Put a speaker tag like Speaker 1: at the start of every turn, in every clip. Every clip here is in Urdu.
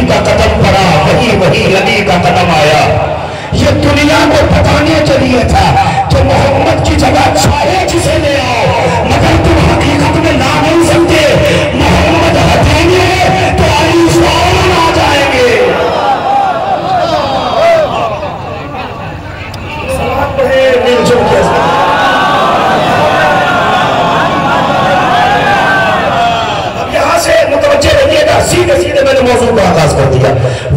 Speaker 1: کا قدم پڑا وہی علی کا قدم آیا. یہ دنیا کو بتانے کے لیے تھا کہ محمد کی جگہ چاہے جسے لے آؤ مگر تم حقیقت میں لا نہیں سکتے. محمد ہٹیں گے تو علی فوراً آ جائیں گے. اب یہاں سے متوجہ رہیے گا. سیدھے سیدھے میں نے موضوع کا آغاز کر دیا.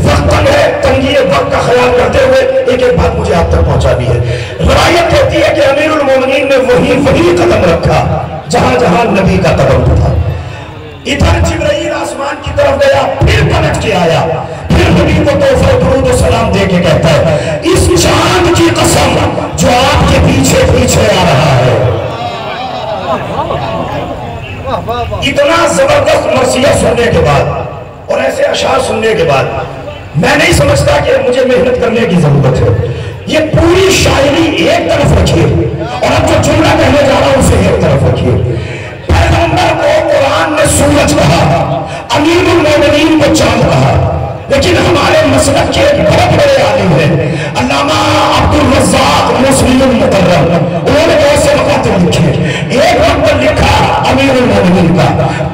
Speaker 1: وقت کم ہے, تنگی وقت کا خیال کرتے ہوئے ایک ایک بات مجھے آپ تک پہنچانی ہے. روایت کہتی ہے کہ امیر المومنین نے وہی قدم رکھا جہاں جہاں نبی کا قدم تھا. ادھر جبرائیل آسمان کی طرف گیا, پھر پلٹ کے آیا, پھر نبی کو تحفہ درود و سلام دے کے کہتا ہے اس چاند کی قسم جو آپ کے پیچھے پیچھے آ رہا ہے. اتنا زبردست مرثیہ سننے کے بعد اور ایسے اشعار سننے کے بعد میں نہیں سمجھتا کہ مجھے محنت کرنے کی ضرورت ہے. یہ پوری شاعری ایک طرف رکھیے اور اب جو جملہ کہنے جا رہا ہوں اسے ایک طرف رکھیے. پیغمبر کو قرآن نے سورج کہا, امیر المومنین کو چاند کہا, لیکن ہمارے مسلک کے ایک بہت بڑے عالم ہیں علامہ عبد الرزاق مسلم المکرم, انہوں نے بہت سے مکاتب لکھے. ایک مکتب لکھا امیر المومنین کا,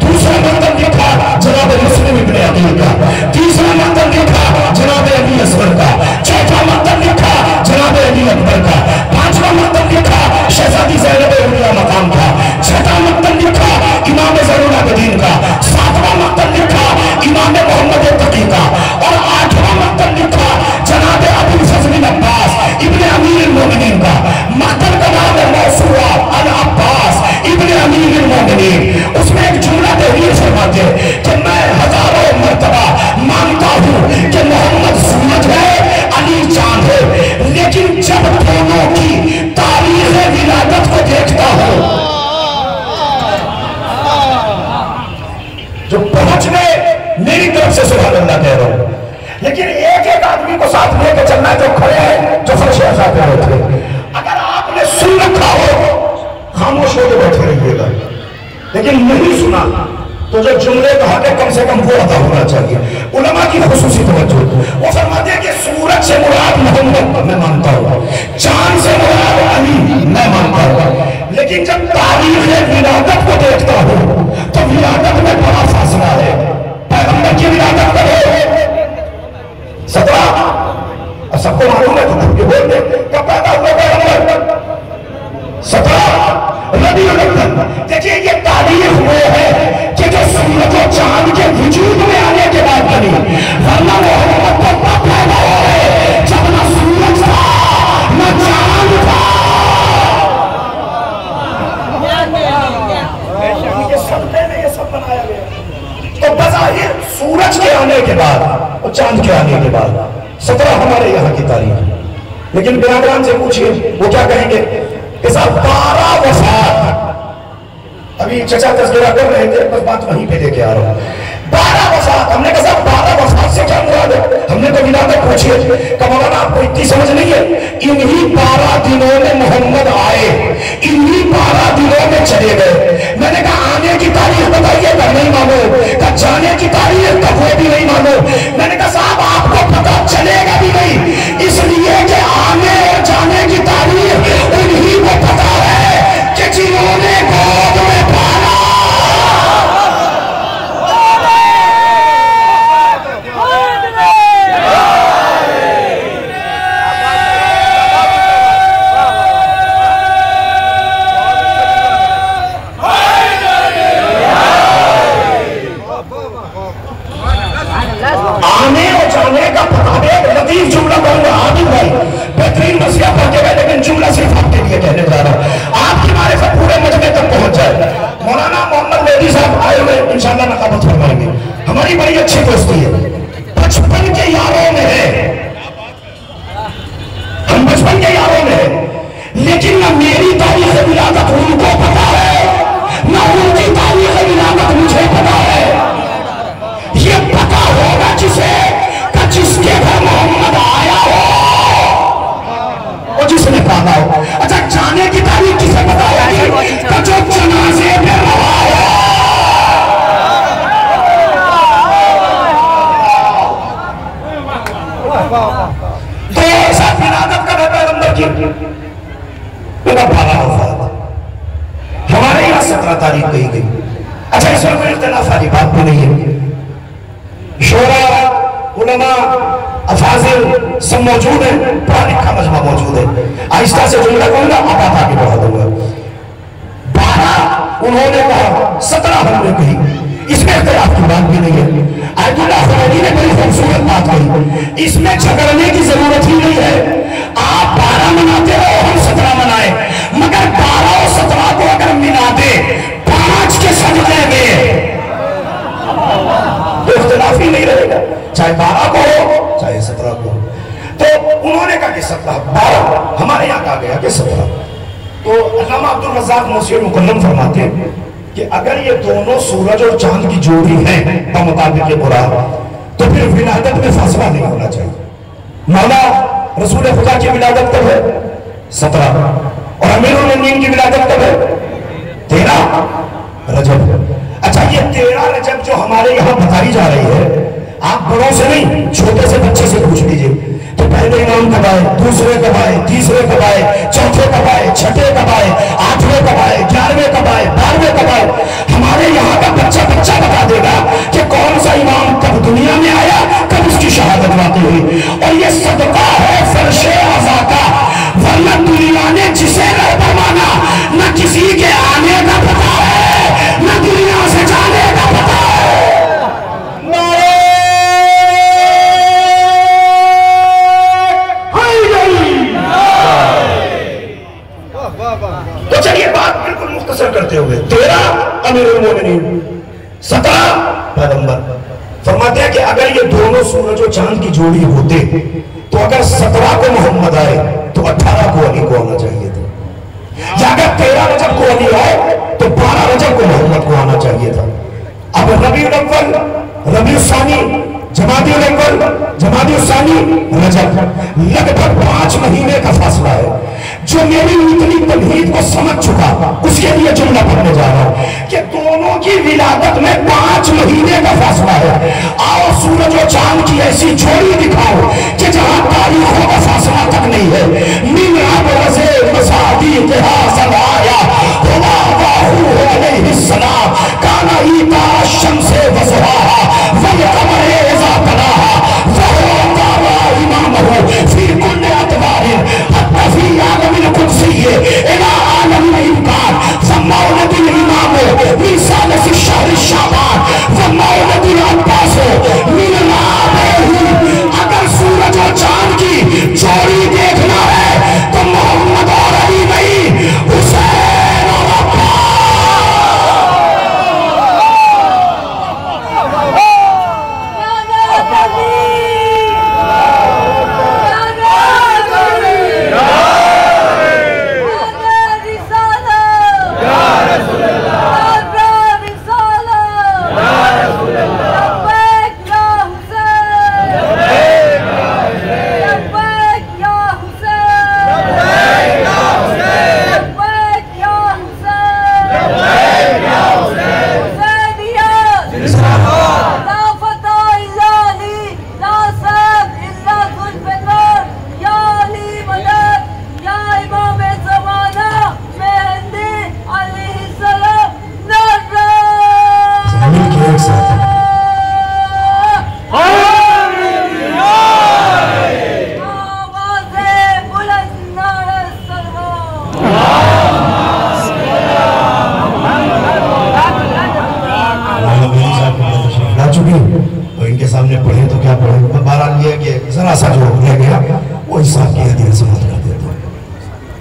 Speaker 1: دوسرا مکتب لکھا جناب مسلم ابن عقیل کا, تیسرا مکتب لکھا جناب علی اصغر کا, چوتھا مکتب لکھا جناب علی اکبر کا, پانچواں مکتب لکھا شہزادی زینب اولیاء مقام کا, چھٹا مکتب لکھا امام زین العابدین کا, ساتواں مکتب لکھا امام محمد تقی کا, اور آٹھواں مکتب لکھا جناب ابو الفضل عباس ابن امیر المومنین کا. مکتب کا نام ہے موسوعہ العباس ابن امیر المومنین. اس میں ایک جملہ تحریر فرماتے ہیں کہ میں ہزاروں مرتبہ مانتا ہوں کہ محمد سورج ہے علی چاند ہے, لیکن جب دونوں کی تاریخ ولادت کو دیکھتا ہوں جو پہنچ گئے میری طرف سے سبحان اللہ کہہ رہا ہوں, لیکن ایک ایک آدمی کو ساتھ لے کے چلنا ہے جو کھڑے ہیں جو فرش اعضاء پہ بیٹھے. اگر آپ نے سن رکھا ہو خاموش ہو کے بیٹھے رہیے گا, لیکن نہیں سنا تو جو جملے کہا کہ کم سے کم وہ ادا ہونا چاہیے. علماء کی خصوصی توجہ, وہ فرماتے ہیں کہ سورج سے مراد محمد میں مانتا ہوں, چاند سے مراد علی میں مانتا ہوں, لیکن جب تاریخ ولادت کو دیکھتا ہوں تو ولادت میں بڑا فاصلہ ہے. پیغمبر کی ولادت کب ہے؟ 17, سب کو معلوم ہے تو کھل کے بول دیں کب پیدا ہوا پیغمبر؟ 17 ربیع الاول. دیکھیے یہ تاریخ وہ ہے کہ جو سورج و چاند کے وجود میں آنے کے بعد بنی, ورنہ محمد تو تب پیدا ہو رہے جب نہ سورج تھا نہ چاند تھا. یہ سب پہلے یہ سب بنایا گیا. تو بظاہر سورج کے آنے کے بعد اور چاند کے آنے کے بعد 17 ہمارے یہاں کی تاریخ, لیکن برادران سے پوچھئے وہ کیا کہیں گے کہ صاحب 12 وفات. ابھی چچا تذکرہ کر رہے تھے, بس بات وہیں پہ لے کے آ رہا ہوں. 12 وفات. ہم نے کہا صاحب 12 وفات سے کیا مراد ہے؟ ہم نے تو ولادت پوچھی کہ مولانا آپ کو اتنی سمجھ نہیں ہے, انہی 12 دنوں میں محمد آئے, انہی 12 دنوں میں چلے گئے. میں نے کہا آنے کی تاریخ بتائیے تو نہیں مانو, کہ جانے کی تاریخ تب وہ بھی نہیں مانو. میں نے کہا صاحب آپ کو پتہ چلے گا بھی نہیں, اس لیے کہ آنے اور جانے کی تاریخ انہی کو پتہ ہے کہ جنہوں نے گود میں پالا. بہترین مسئلہ پڑھ کے گئے, لیکن جملہ صرف آپ کے لیے کہنے جا رہا ہوں, آپ کی مارے سے پورے مجمع تک پہنچ جائے. مولانا محمد مہدی صاحب آئے ہوئے انشاءاللہ نقابت فرمائیں گے. ہماری بڑی اچھی دوستی ہے, بچپن کے یاروں میں ہے, ہم بچپن کے یاروں میں ہیں, لیکن نہ میری تاریخ ولادت ان کو پتا ہے نہ ان کی تاریخ ولادت مجھے پتا ہے. یہ پتا ہوگا جسے کہ جس کے گھر محمد آیا ہو اور جس نے پالا ہو. اچھا جانے کی تاریخ کسے پتا ہے؟ کہ جو جنازے پہ رہا ہے. 17 تاریخ کہی گئی. اچھا اس میں کوئی اختلاف والی بات بھی نہیں ہے. شورا، علماء، افاضل سب موجود ہیں، پڑھا لکھا مجمع موجود ہے. آہستہ سے جملہ کہوں گا، اب آپ آگے بڑھا دوں گا. 12 انہوں نے کہا، 17 ہم نے کہی. اس میں اختلاف کی بات بھی نہیں ہے. آیت اللہ خمینی نے بڑی خوبصورت بات کہی، اس میں جھگڑنے کی ضرورت ہی نہیں ہے. آپ 12 مناتے ہو، ہم 17 منائے، مگر 12 اور 17 کو اگر ملا دے 5 کے سجدے میں تو اختلاف ہی نہیں رہے گا، چاہے 12 کو ہو چاہے 17 کو ہو. تو انہوں نے کہا کہ 17 12، ہمارے یہاں کہا گیا کہ 17. تو علامہ عبدالرزاق موسوی مکلم فرماتے ہیں کہ اگر یہ دونوں سورج اور چاند کی جوڑی ہیں بمطابق قرآن تو پھر ولادت میں فاصلہ نہیں ہونا چاہیے. مولا رسول خدا کی ولادت کب ہے؟ 17. اور امیر المومنین کی ولادت کب ہے؟ 13 رجب. اچھا یہ 13 رجب جو ہمارے یہاں بتائی جا رہی ہے، آپ بڑوں سے نہیں چھوٹے سے بچے سے پوچھ لیجئے تو پہلے امام کب آئے، دوسرے کب آئے، تیسرے کب آئے، چوتھے کب آئے، چھٹے کب آئے، 8ویں کب آئے، 11ویں کب آئے، 12ویں کب آئے. ہمارے یہاں کا بچہ بتا دے گا کہ کون سا امام کب دنیا میں آیا، کب اس کی شہادت واقع ہوئی. اور یہ صدقہ ہے فرش عزا کا، ورنہ دنیا نے جسے رہبر مانا نہ کسی کے آنے کا پتا ہے نہ دنیا سے جانے کا پتا ہے. تو چلیے بات بالکل مختصر کرتے ہوئے، 13 امیر المومنین، 17 پیغمبر. فرماتے ہیں کہ اگر یہ دونوں سورج و چاند کی جوڑی ہوتے تو اگر 17 کو محمد آئے تو 18 کو علی کو آنا چاہیے تھا، یا اگر 13 رجب کو علی آئے تو 12 رجب کو محمد کو آنا چاہیے تھا. اب ربیع الاول، ربیع الثانی، جمادی الاول، جمادی الثانی، رجب، لگ بھگ 5 مہینے کا فاصلہ ہے. جو میری اتنی تمہید کو سمجھ چکا اس کے لیے جملہ پڑھنے جا رہا ہوں کہ دونوں کی ولادت میں 5 مہینے کا فاصلہ ہے. آؤ سورج و چاند کی ایسی جوڑی دکھاؤ کہ جہاں تاریخوں کا فاصلہ تک نہیں ہے. من ابرز مصادیقها سرایا ہوا باہو علیہ السلام کانا ایتا الشمس وضحاها والقمر اذا تلاها وهو تابع امامه في كل ادوار حتى في عالم القدسي الى عالم الامكان فمولد الامام من ثالث الشهر الشعبان ومولد العباس من العابه. اگر سورج اور چاند کی جوڑی دیکھنا ہے تو محمد اور علی نہیں، حسین اور عباس.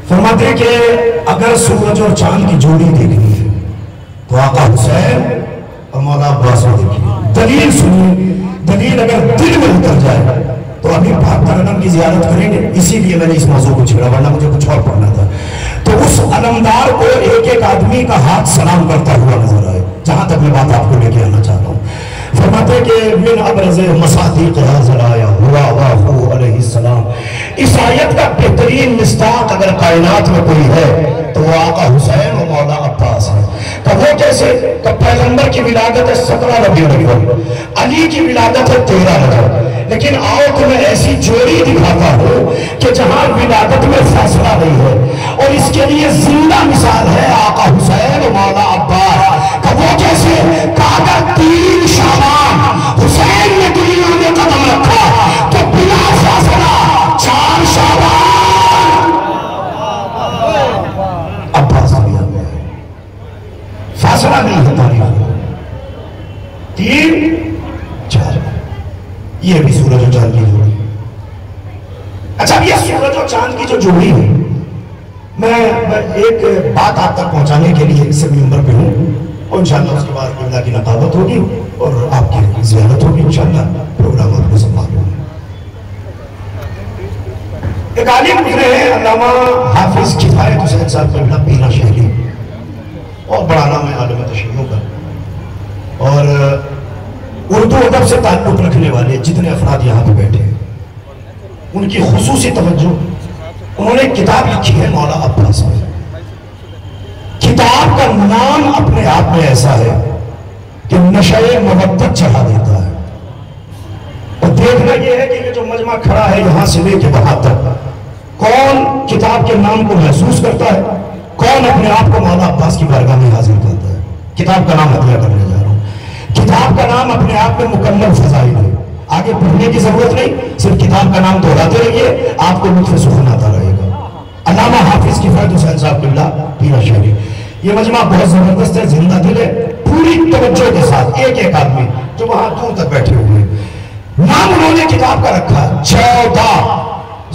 Speaker 1: فرماتے ہیں کہ اگر سورج اور چاند کی جوڑی دیکھنی ہے تو آقا حسین اور مولا عباس کو دیکھیے. دلیل سنیے، دلیل اگر دل میں اتر جائے تو ابھی پاک علم کی زیارت کریں گے، اسی لیے میں نے اس موضوع کو چھیڑا ورنہ مجھے کچھ اور پڑھنا تھا. تو اس علمدار کو ایک ایک آدمی کا ہاتھ سلام کرتا ہوا نظر آئے. جہاں تک میں بات آپ کو لے کے آنا چاہتا ہوں، فرماتے کہ من ابرز مصادیقها ذرایا ہوا واہو علیہ السلام. اس آیت کا بہترین مصداق اگر کائنات میں کوئی ہے تو وہ آقا حسین و مولا عباس ہے. تو وہ کیسے کہ پیغمبر کی ولادت ہے 17 ربیع الاول، علی کی ولادت ہے 13 رجب. لیکن آؤ تو میں ایسی جوڑی دکھاتا ہوں کہ جہاں ولادت میں فاصلہ نہیں ہے، اور اس کے لیے زندہ مثال ہے آقا حسین و مولا عباس فاصلہ نہیں ہے تاریخ میں. 3 4 یہ بھی سورج و چاند کی جوڑی. اچھا یہ سورج و چاند کی جو جوڑی ہے، میں ایک بات آپ تک پہنچانے کے لیے اس منبر پہ ہوں، اور انشاءاللہ اس کے بعد اللہ کی نقابت ہوگی اور آپ کی زیارت ہوگی انشاءاللہ. پروگرام آپ کو سنبھال ہوگا. ایک عالم گزرے ہیں علامہ حافظ کفایت حسین صاحب قبلہ پیلا شہری، اور بڑا نام ہے عالم تشیعوں کا، اور اردو ادب سے تعلق رکھنے والے جتنے افراد یہاں پہ بیٹھے ہیں ان کی خصوصی توجہ. انہوں نے کتاب لکھی ہے مولا عباس میں. کتاب کا نام اپنے آپ میں ایسا ہے کہ نشہ محبت چڑھا دیتا ہے. اور دیکھنا یہ ہے کہ یہ جو مجمع کھڑا ہے یہاں سے لے کے وہاں تک، کون کتاب کے نام کو محسوس کرتا ہے، کون اپنے آپ کو مولا عباس کی بارگاہ میں حاضر کرتا ہے. کتاب کا نام عطیہ کرنے جا رہا ہوں. کتاب کا نام اپنے آپ میں مکمل فضائل ہے. آگے پڑھنے کی ضرورت نہیں، صرف کتاب کا نام دہراتے رہیے، آپ کو لطف سخن آتا رہے گا. علامہ حافظ کفایت حسین صاحب قبلہ پیلا شہری. یہ مجمع بہت زبردست ہے، زندہ دل ہے. پوری توجہ کے ساتھ ایک ایک آدمی جو وہاں دور تک بیٹھے ہوئے ہیں. نام انہوں نے کتاب کا رکھا 14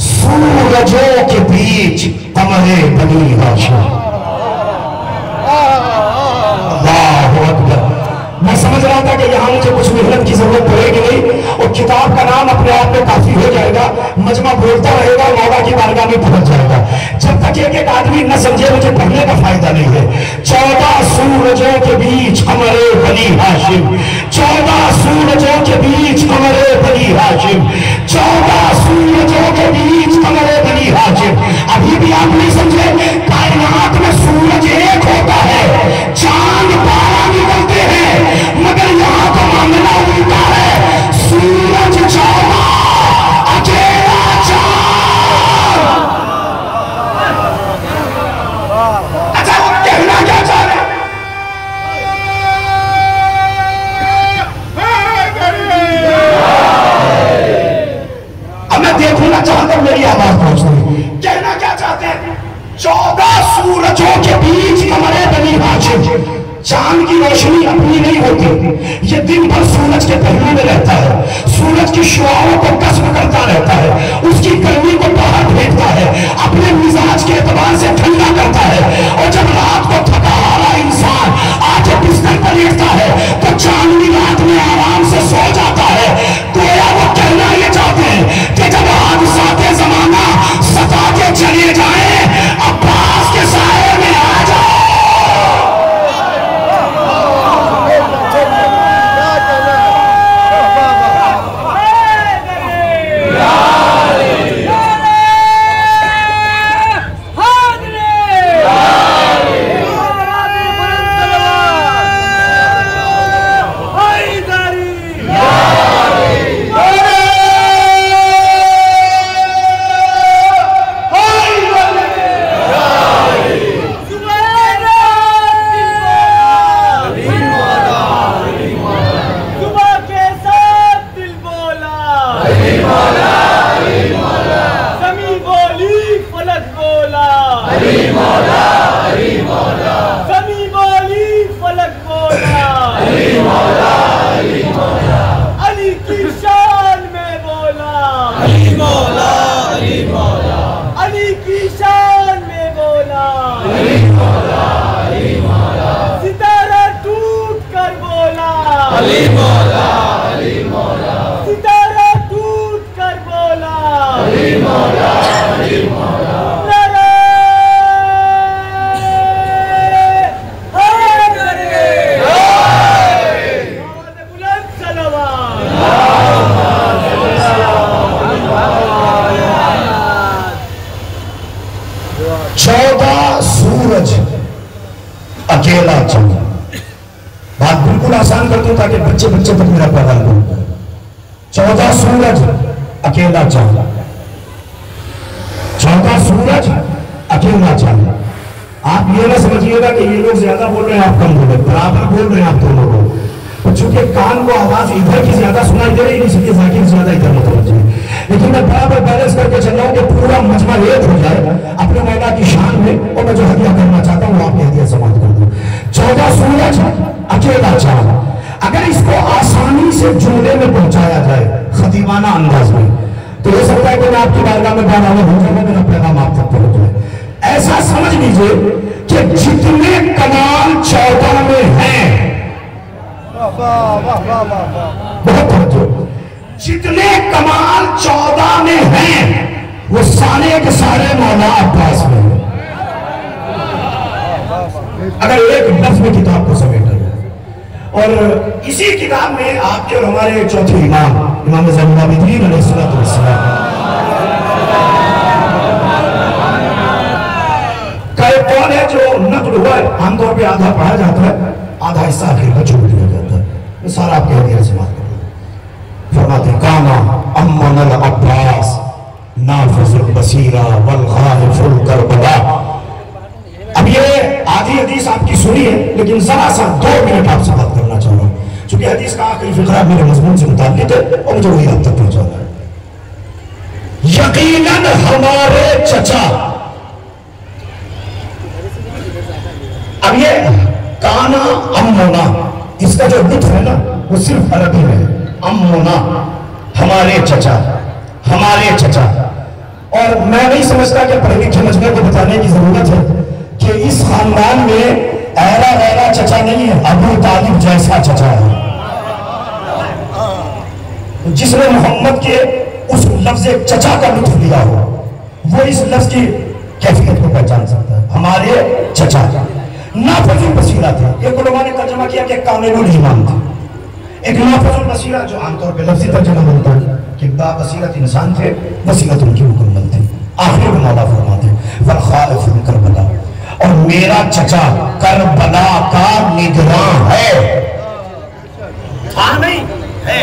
Speaker 1: سورجوں کے بیچ قمر بنی ہاشم. اللہ اکبر. میں سمجھ رہا تھا کہ یہاں مجھے کچھ محنت کی ضرورت پڑے گی نہیں، اور کتاب کا نام اپنے آپ میں کافی ہو جائے گا. مجمع بولتا رہے گا، مولا کی بارگاہ میں پہنچ جائے گا. جب تک ایک ایک آدمی نہ سمجھے مجھے پڑھنے کا فائدہ نہیں ہے. 14 سورجوں کے بیچ قمر بنی ہاشم. 14 سورجوں کے بیچ قمر بنی ہاشم. 14 سورجوں کے بیچ قمر بنی ہاشم. ابھی بھی آپ نہیں سمجھے. کائنات میں سورج ایک ہوتا ہے، چاند 12 نکلتے ہیں، مگر یہاں کا معاملہ الٹا ہے. سورج 14 اکیلا چاند. اچھا وہ کہنا کیا چاہ رہے ہیں؟ اب میں دیکھوں نہ چاہتا ہوں میری آواز پہنچ رہی. کہنا کیا چاہتے ہیں؟ 14 سورجوں کے بیچ قمر بنی ہاشم. چاند کی روشنی اپنی نہیں ہوتی، یہ دن بھر سورج کے پہلو میں رہتا ہے، سورج کی شعاعوں کو کسب کرتا رہتا ہے، اس کی گرمی کو باہر پھینکتا ہے، اپنے مزاج کے اعتبار سے ٹھنڈا کرتا ہے. اور جب رات کو تھکا ہارا انسان آ کے بستر پر لیٹتا ہے تو چاندنی رات میں آرام سے سو جاتا ہے. گویا وہ کہنا یہ چاہتے ہیں کہ جب حادثات زمانہ ستاتے چلے جائیں، عباس کے سائے میں آ جاؤ. اکیلا چاند. بات بالکل آسان کر دوں تاکہ بچے بچے تک میرا پیغام ہو. 14 سورج اکیلا چاند. 14 سورج اکیلا چاند. آپ یہ نہ سمجھیے گا کہ یہ لوگ زیادہ بول رہے ہیں آپ کم بول رہے ہیں، برابر بول رہے ہیں آپ دونوں لوگ. تو چونکہ کان کو آواز ادھر کی زیادہ سنائی دے رہی ہے، اس لیے ذاکر زیادہ ادھر متوجہ ہے، لیکن میں برابر بیلنس کر کے چل رہا ہوں کہ پورا مجمع ایک ہو جائے اپنے مولا کی شان میں. اور میں جو ہدیہ کرنا چاہتا ہوں وہ آپ کی ہدیہ سماعت کر دوں. 14 سورج اکیلا چاند، اگر اس کو آسانی سے جملے میں پہنچایا جائے خطیبانہ انداز میں تو ہو سکتا ہے کہ میں آپ کی بارگاہ میں بیان ہو جاؤں، میرا پیغام آپ تک پہنچ جائے. ایسا سمجھ لیجئے کہ جتنے کمال 14 میں ہیں، بہت توجہ، جتنے کمال 14 میں ہیں وہ سارے کے سارے مولا عباس میں ہیں. اگر ایک لفظ میں کتاب کو سمیٹا جائے. اور اسی کتاب میں آپ کے اور ہمارے چوتھے امام زین العابدین علیہ السلام کا ایک قول ہے جو نقل ہوا ہے، عام طور پہ آدھا پڑھا جاتا ہے، آدھا حصہ آخر میں چھوڑ دیا جاتا ہے. یہ سارا آپ کے ہدیہ سے بات کرتے ہیں. فرماتے ہیں کانا امن العباس نافذ البصیرہ والغائف الکربلا. اب یہ آدھی حدیث آپ کی سنی ہے، لیکن ذرا سا 2 منٹ آپ سے بات کرنا چاہ رہا ہوں، چونکہ حدیث کا آخری فقرہ میرے مضمون سے متعلق ہے اور مجھے وہی آپ تک پہنچانا ہے. یقیناً ہمارے چچا، اب یہ کانا امونا، اس کا جو لطف ہے نا وہ صرف عربی میں ہے. امونا ہمارے چچا، ہمارے چچا. اور میں نہیں سمجھتا کہ پڑھنے سمجھنے کو بتانے کی ضرورت ہے کہ اس خاندان میں ایرا غیرہ چچا نہیں ہے، ابو طالب جیسا چچا ہے. جس نے محمد کے اس لفظ چچا کا لطف لیا ہو وہ اس لفظ کی کیفیت کو پہچان سکتا ہے. ہمارے چچا نافذ البصیرہ تھے. ایک علماء نے ترجمہ کیا کہ کامل الایمان تھے. ایک نافذ البصیرہ جو عام طور پہ لفظی ترجمہ ہوتا ہے کہ با بصیرت انسان تھے، بصیرت ان کی مکمل تھی. آخر میں مولا فرماتے ہیں والخائف کربلا، اور میرا چچا کربلا کا نگراں ہے. ہاں نہیں ہے.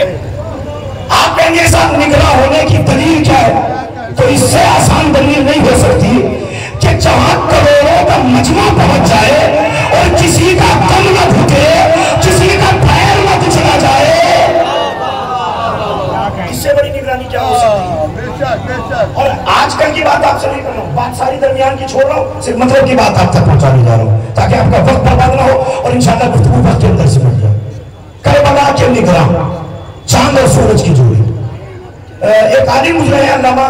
Speaker 1: آپ کہیں گے صاحب نگراں ہونے کی دلیل کیا ہے؟ تو اس سے آسان دلیل نہیں ہو سکتی کہ جہاں کروڑوں کا مجمع پہنچ جائے اور کسی کا دم نہ گھٹے، کسی کا پیر نہ چلا جائے، اس سے بڑی نگرانی کیا ہو سکتی ہے؟ اور آج کل کی بات آپ سے نہیں کر رہا ہوں، بات ساری درمیان کی چھوڑ رہا ہوں، صرف مطلب کی بات آپ تک پہنچانے جا رہا ہوں تاکہ آپ کا وقت برباد نہ ہو اور انشاءاللہ گفتگو وقت کے اندر سے مل جائے. کربلا کے نگراں، چاند اور سورج کی جوڑی. ایک عالم مجرے ہیں علامہ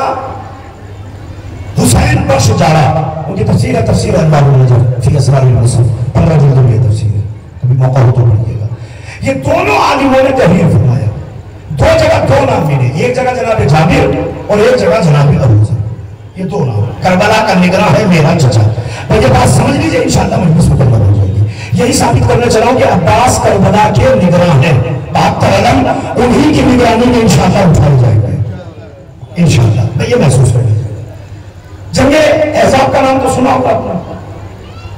Speaker 1: حسین بخش جارا، ان کی تفسیر ہے تفسیر اللہ النجف فی اسرار المصحف، 15 جلدوں میں تفسیر ہے، کبھی موقع ہو تو پڑھیے گا. یہ دونوں عالموں نے تحریر فرمایا. 2 جگہ 2 نام ملے، ایک جگہ جناب جابر اور ایک جگہ جناب ابو ذر. یہ 2 نام. کربلا کا نگراں ہے میرا چچا. یہ بات سمجھ لیجئے انشاءاللہ مجلس مکمل ہو جائے گی. یہی ثابت کرنا چاہ رہا ہوں کہ عباس کربلا کے نگراں ہیں. 72 علم انہی کی نگرانی میں انشاءاللہ اٹھائی جائے گا انشاءاللہ. میں یہ محسوس کر لیجیے. جنگ احزاب کا نام تو سنا ہوگا اپنا،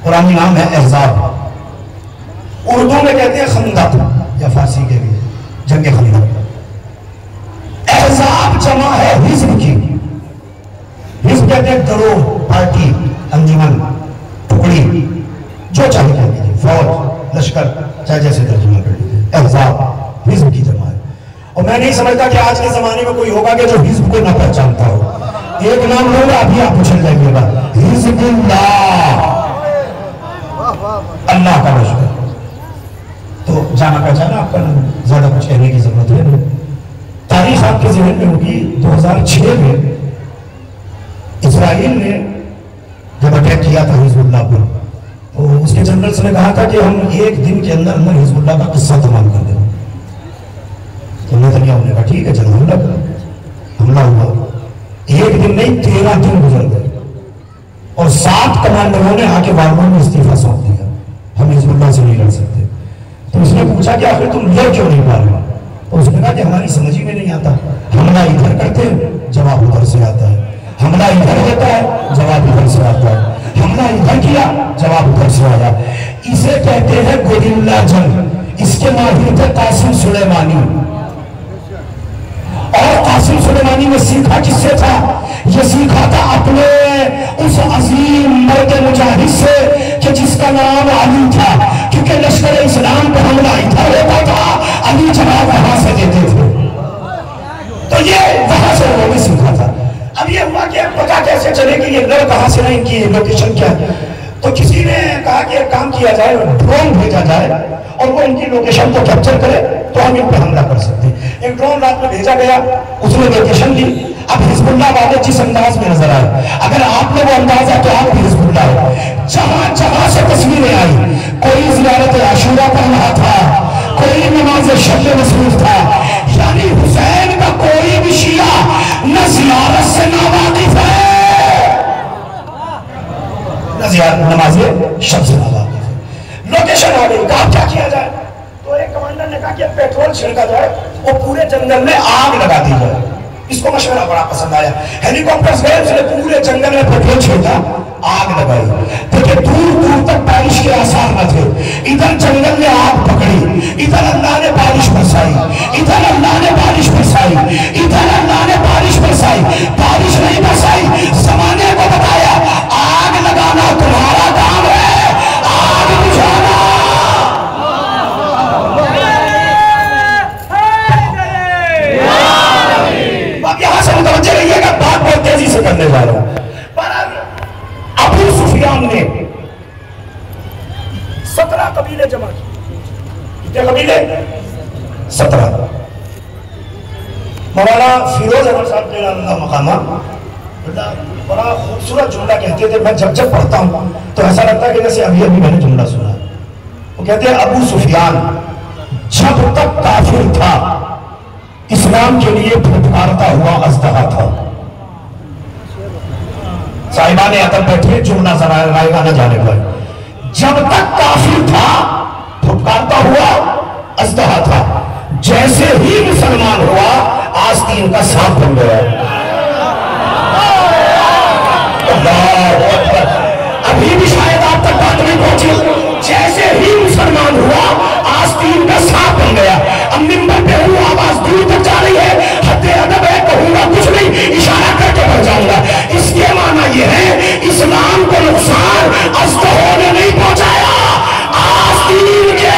Speaker 1: قرآنی نام ہے احزاب. اردو میں کہتے ہیں خندق یا فارسی کے لیے جنگ خندق. احزاب جمع ہے حزب کی. حزب کہتے ہیں گروہ، پارٹی، انجمن، ٹکڑی، جو چاہے کہہ لیجیے، فوج، لشکر، چاہے جیسے ترجمہ کر لیجیے. احزاب حزب کی جمع ہے. اور میں نہیں سمجھتا کہ آج کے زمانے میں کوئی ہوگا کہ جو حزب کو نہ پہچانتا ہو. ایک نام لوں گا ابھی آپ پوچھنے لگے گا، حزب اللہ، اللہ کا لشکر. تو جانا پہچانا آپ کا نام، زیادہ کچھ کہنے کی ضرورت ہے. تاریخ آپ کے ذہن میں ہوگی 2006 میں اسرائیل نے جب اٹیک کیا تھا حزب اللہ پر، تو اس کے جنرلز نے کہا تھا کہ ہم ایک دن کے اندر اندر حزب اللہ کا قصہ تمام کر دیں. تو نیتنیاہو نے کہا ٹھیک ہے چلو حملہ کرو. حملہ ہوا. ایک دن نہیں 13 دن گزر گئے اور 7 کمانڈروں نے آ کے وارمون میں استعفیٰ سونپ دیا. ہم حزب اللہ سے نہیں لڑ سکتے. تو اس نے پوچھا کہ آخر تم لڑ کیوں نہیں پا رہے؟ تو اس نے کہا کہ ہماری سمجھ میں نہیں آتا. حملہ ادھر کرتے ہیں جواب ادھر سے آتا ہے، حملہ ادھر ہوتا ہے جواب ادھر سے آتا ہے، حملہ ادھر کیا جواب ادھر سے آیا. اسے کہتے ہیں گوریلا جنگ. اس کے ماہر تھے قاسم سلیمانی. اور قاسم سلیمانی نے سیکھا کس سے تھا؟ یہ سیکھا تھا اپنے اس عظیم مرد مجاہد سے کہ جس کا نام علی تھا. کیونکہ لشکر اسلام پہ حملہ ادھر ہوتا تھا علی جناب وہاں سے دیتے تھے، تو یہ وہاں سے انہوں نے سیکھا تھا۔ اب یہ ہوا کہ پتا کیسے چلے کہ یہ لڑ کہاں سے، ان کی لوکیشن کیا ہے؟ تو کسی نے کہا کہ ایک کام کیا جائے، ڈرون بھیجا جائے اور وہ ان کی لوکیشن کو کیپچر کرے تو ہم ان پہ حملہ کر سکتے ہیں۔ ایک ڈرون رات میں بھیجا گیا، اس نے لوکیشن لی۔ اب حزب اللہ والے جس انداز میں نظر آئے، اگر آپ نے وہ انداز ہے تو آپ بھی حزب اللہ ہو۔ جہاں جہاں سے تصویریں آئی، کوئی زیارت عاشورہ پڑھ رہا تھا، کوئی نماز شب مصروف تھا، یعنی حسین کا کوئی بھی شیعہ نہ زیارت سے نہ واقف ہے، نماز شب سے نہ واقف ہے۔ لوکیشن آ گئی، کہا کیا کیا جائے؟ تو ایک کمانڈر نے کہا کہ پیٹرول چھڑکا جائے اور پورے جنگل میں آگ لگا دی جائے۔ اس کو مشورہ بڑا پسند آیا۔ ہیلی کاپٹر گئے، اس نے پورے جنگل میں پیٹرول چھڑکا، آگ لگائی۔ دیکھیں دور دور تک بارش کے آثار نہ تھے، ادھر جنگل نے آگ پکڑی، ادھر اللہ نے بارش برسائی، ادھر اللہ نے بارش برسائی، ادھر اللہ نے بارش برسائی۔ بارش نہیں برسائی، زمانے کو بتایا آگ لگانا تمہارا کام ہے، آگ بجھانا۔ اب یہاں سے متوجہ رہیے گا، بات بہت تیزی سے کرنے جا رہا ہوں۔ ابو سفیان نے 17 قبیلے جمع کی۔ کتنے قبیلے؟ 17۔ مولانا فیروز احمد صاحب نے اللہ مقامہ بڑا خوبصورت جملہ کہتے تھے، میں جب جب پڑھتا ہوں تو ایسا لگتا ہے کہ جیسے ابھی ابھی میں نے جملہ سنا۔ وہ کہتے ہیں ابو سفیان جب تک کافر تھا اسلام کے لیے پھٹکارتا ہوا اژدہا تھا۔ صاحبان ادب بیٹھے، جملہ ذرا آئے گا نہ جانے پر۔ جب تک کافر تھا پھٹکارتا ہوا اژدہا تھا، جیسے ہی مسلمان ہوا آستین کا سانپ بن گیا۔ اللہ اکبر، ابھی بھی شاید آپ تک بات نہیں پہنچی۔ جیسے ہی مسلمان ہوا آستین کا سانپ بن گیا۔ اب منبر پہ ہوں، آواز دور تک جا رہی ہے، حد ادب ہے، کہوں گا کچھ نہیں، اشارہ کر کے بڑھ جاؤں گا۔ اس کے معنی یہ ہے اسلام کو نقصان اژدہوں نے نہیں پہنچایا، آستین کے۔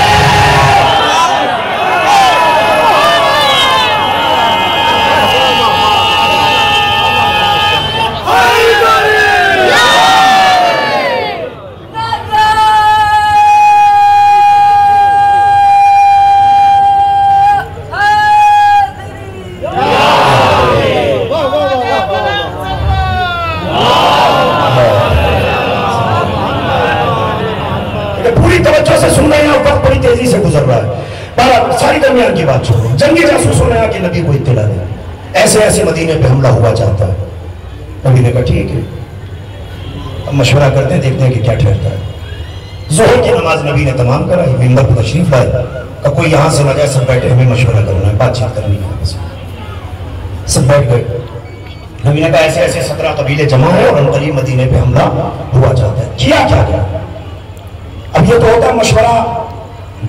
Speaker 1: تیزی سے گزر رہا ہے، ساری درمیان کی بات چھوڑو۔ جنگی جاسوسوں نے آکے نبی کو اطلاع دی، ایسے ایسے مدینے پہ حملہ ہوا چاہتا ہے۔ نبی نے کہا ٹھیک ہے، اب مشورہ کرتے ہیں، دیکھتے ہیں کہ کیا ٹھہرتا ہے۔ ظہر کی نماز نبی نے تمام کرائی، منبر پر تشریف لائے، کہ کوئی یہاں سے نہ جائے، سب بیٹھے، ہمیں مشورہ کرنا ہے، بات چیت کرنی ہے۔ سب بیٹھ گئے۔ نبی نے کہا ایسے ایسے 17 قبیلے جمع ہیں اور عنقریب مدینے پہ حملہ ہوا چاہتا ہے۔ کیا کیا کیا؟ اب یہ تو ہوتا ہے مشورہ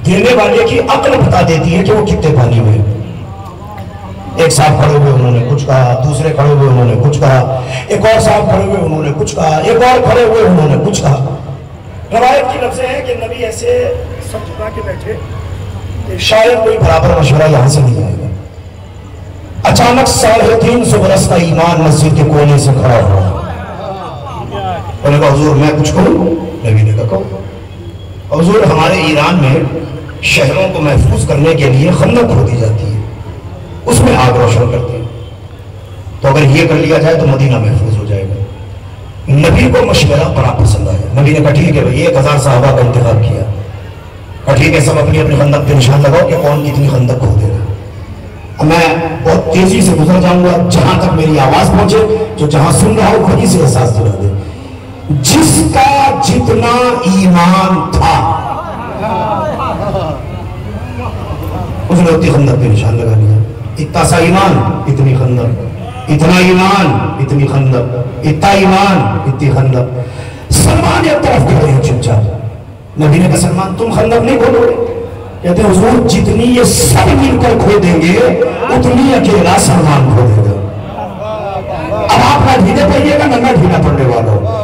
Speaker 1: دینے والے کی عقل بتا دیتی ہے کہ وہ کتنے پانی میں۔ ایک صاحب کھڑے ہوئے انہوں نے کچھ کہا، دوسرے کھڑے ہوئے انہوں نے کچھ کہا، ایک اور صاحب کھڑے ہوئے انہوں نے کچھ کہا، ایک اور کھڑے ہوئے انہوں نے کچھ کہا۔ روایت کی لفظ ہے کہ نبی ایسے سب جھکا کے بیٹھے کہ شاید کوئی برابر مشورہ یہاں سے نہیں آئے گا۔ اچانک 350 برس کا ایمان مسجد کے کونے سے کھڑا ہوا۔ انہوں نے کہا حضور میں کچھ کہوں؟ نبی نے کہا کہو۔ حضور ہمارے ایران میں شہروں کو محفوظ کرنے کے لیے خندق کھودی جاتی ہے، اس میں آگ روشن کرتے ہیں، تو اگر یہ کر لیا جائے تو مدینہ محفوظ ہو جائے گا۔ نبی کو مشورہ بڑا پسند آیا۔ نبی نے کہا ٹھیک ہے بھائی، 1000 صحابہ کا انتخاب کیا، کہا ٹھیک ہے سب اپنی اپنی خندق پہ نشان لگاؤ کہ کون کتنی خندق کھودے گا۔ اب میں بہت تیزی سے گزر جاؤں گا، جہاں تک میری آواز پہنچے، جو جہاں سن رہا ہو وہیں سے احساس دلا دے۔ جس کا جتنا ایمان تھا اس نے اتنی خندق پہ نشان لگا لیا۔ اتنا سا ایمان اتنی خندق، اتنا ایمان اتنی خندق، اتنا ایمان اتنی خندق۔ سلمان ایک طرف کھڑے ہیں چپ چاپ۔ نبی نے کہا سلمان تم خندق نہیں کھولو گے؟ کہتے ہیں حضور جتنی یہ سب مل کر کھو دیں گے اتنی اکیلا سلمان کھو دے گا۔ اب آپ نہ ڈھیلے پڑیے گا نہ ڈھیلا پڑنے والوں،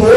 Speaker 1: 2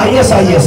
Speaker 1: ISIS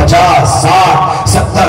Speaker 1: 50, 60, 70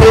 Speaker 1: 2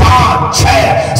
Speaker 1: 5, 6,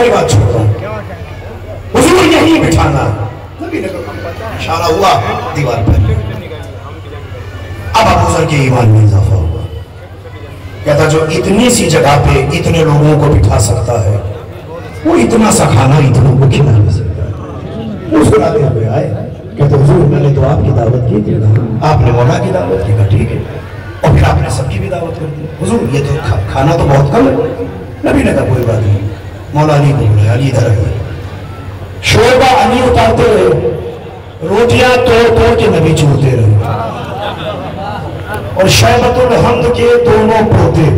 Speaker 1: ساری بات چھوڑ رہا ہوں، حضور یہیں بٹھانا ہے۔ نبی نے اشارہ ہوا دیوار پر، اب ابو ذر کے ایمان میں اضافہ ہوا، کہتا جو اتنی سی جگہ پہ اتنے لوگوں کو بٹھا سکتا ہے وہ اتنا سا کھانا اتنوں کو کھلا نہیں سکتا ہے۔ مسکراتے ہوئے آئے، کہتے حضور میں نے تو آپ کی دعوت کی تھی، آپ نے مولا کی دعوت کی، کہا ٹھیک ہے، اور پھر آپ نے سب کی بھی دعوت کر دی۔ حضور یہ تو کھانا تو بہت کم ہے۔ نبی نے کہا کوئی بات نہیں، مولا علی کو بلایا، علی ادھر آئیے۔ شوربہ علی اتارتے رہے، روٹیاں توڑ توڑ کے نبی چوڑتے رہے، اور شیبۃ الحمد کے دونوں پوتے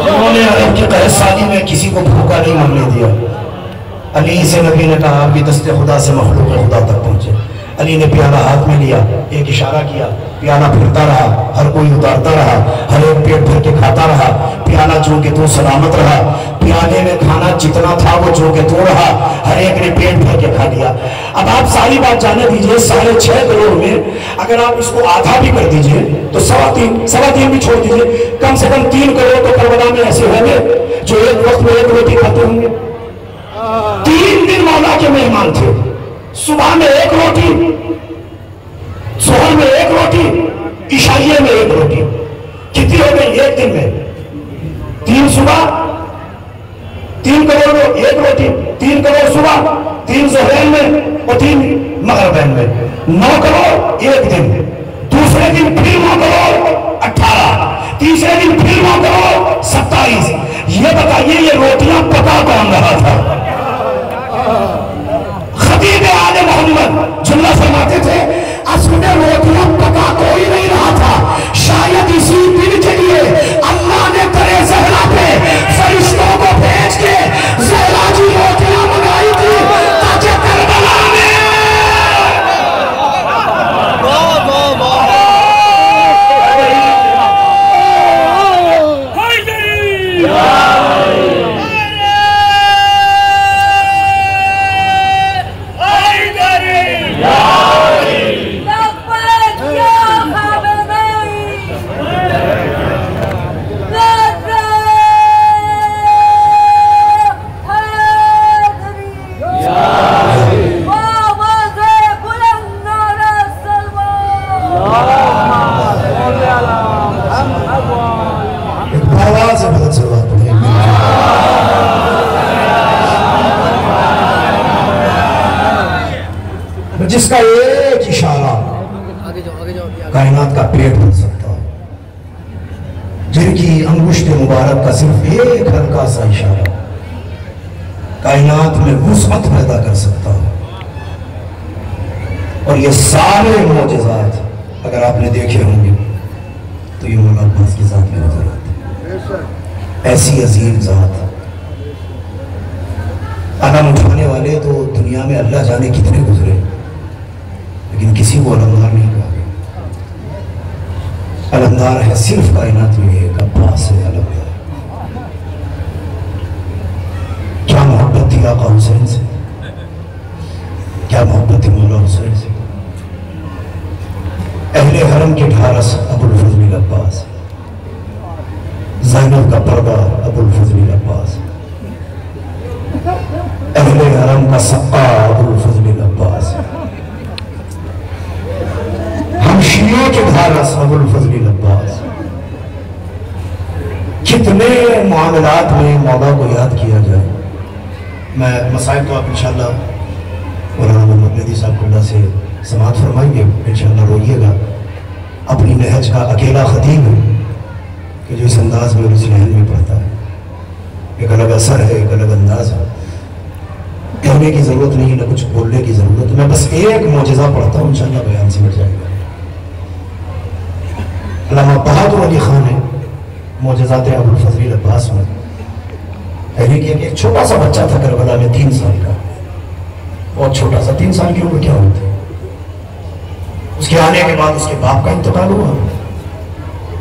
Speaker 1: انہوں نے عرب کی قحط سالی میں کسی کو بھوکا نہیں مرنے دیا۔ علی سے نبی نے کہا آپ کی دست خدا سے مخلوق خدا تک پہنچے۔ علی نے پیالہ ہاتھ میں لیا، ایک اشارہ کیا، پیالہ پھرتا رہا، ہر کوئی اتارتا رہا، ہر ایک پیٹ بھر کے کھاتا رہا، پیالہ جو کہ تو سلامت رہا، پیالے میں کھانا جتنا تھا وہ جو کہ تو رہا، ہر ایک نے پیٹ بھر کے کھا لیا۔ اب آپ ساری بات جانے دیجئے، 6.5 کروڑ میں اگر آپ اس کو آدھا بھی کر دیجئے تو 3.25 بھی چھوڑ دیجئے، کم سے کم 3 کروڑ تو کربلا میں ایسے ہوں گے جو ایک وقت میں ایک روٹی کھاتے ہوں گے۔ 3 دن مولا کے مہمان تھے، صبح میں 1 روٹی، ظہر میں 1 روٹی، عشائیے میں 1 روٹی، کتنی ہو گئی ایک دن میں؟ 3 صبح، 3 کروڑ میں 1 روٹی، 3 کروڑ صبح، 3 ظہرین میں اور 3 مغربین میں، 9 کروڑ ایک دن، دوسرے دن پھر 9 کروڑ 18، تیسرے دن پھر 9 کروڑ 27۔ یہ بتائیے یہ روٹیاں پکا کون رہا تھا؟ خطیب آل محمد جملہ فرماتے تھے اصل میں روٹیاں پکا کوئی نہیں رہا تھا، شاید اسی دن کے لیے اللہ نے درے زہرا پہ فرشتوں کو بھیج کے زہرا جی روٹیاں منگائی تھی تاکہ کربلا میں جس کا ایک اشارہ کائنات کا پیٹ بن سکتا ہے، جن کی انگشت مبارک کا صرف ایک ہلکا سا اشارہ کائنات میں وسعت پیدا کر سکتا ہے۔ اور یہ سارے معجزات اگر آپ نے دیکھے ہوں گے تو یہ مولا عباس کی ذات میں نظر آتے ہیں۔ ایسی عظیم ذات، علم اٹھانے والے تو دنیا میں اللہ جانے کتنے گزرے، لیکن کسی کو علمدار نہیں کہا گیا۔ علمدار ہے صرف کائنات میں ایک عباس ہے علمدار۔ کیا محبت تھی آقا حسین سے، کیا محبت تھی مولا حسین سے۔ اہل حرم کے ڈھارس ابو الفضل العباس، زینب کا پردہ ابو الفضل العباس، اہل حرم کا سقا ابو الفضل العباس، ہم شیعوں کے ڈھارس ابو الفضل العباس۔ کتنے معاملات میں مولا کو یاد کیا جائے۔ میں مسائل تو آپ انشاءاللہ مولانا محمد مہدی صاحب اللہ سے سماعت فرمائیں گے، انشاءاللہ روئیے گا۔ اپنی نہج کا اکیلا خطیب ہے کہ جو اس انداز میں اور اس نہج میں پڑھتا ہے، ایک الگ اثر ہے، ایک الگ انداز ہے۔ کہنے کی ضرورت نہیں، نہ کچھ بولنے کی ضرورت، میں بس ایک معجزہ پڑھتا ہوں، انشاءاللہ بیان سمجھ جائے گا۔ علامہ بہادر علی خان ہے معجزات ابو الفضل العباس میں، پہلے کہ ایک چھوٹا سا بچہ تھا کربلا میں 3 سال کا، بہت چھوٹا سا، 3 سال کی عمر کیا ہوتی ہے۔ اس کے آنے کے بعد اس کے باپ کا انتقال ہوا،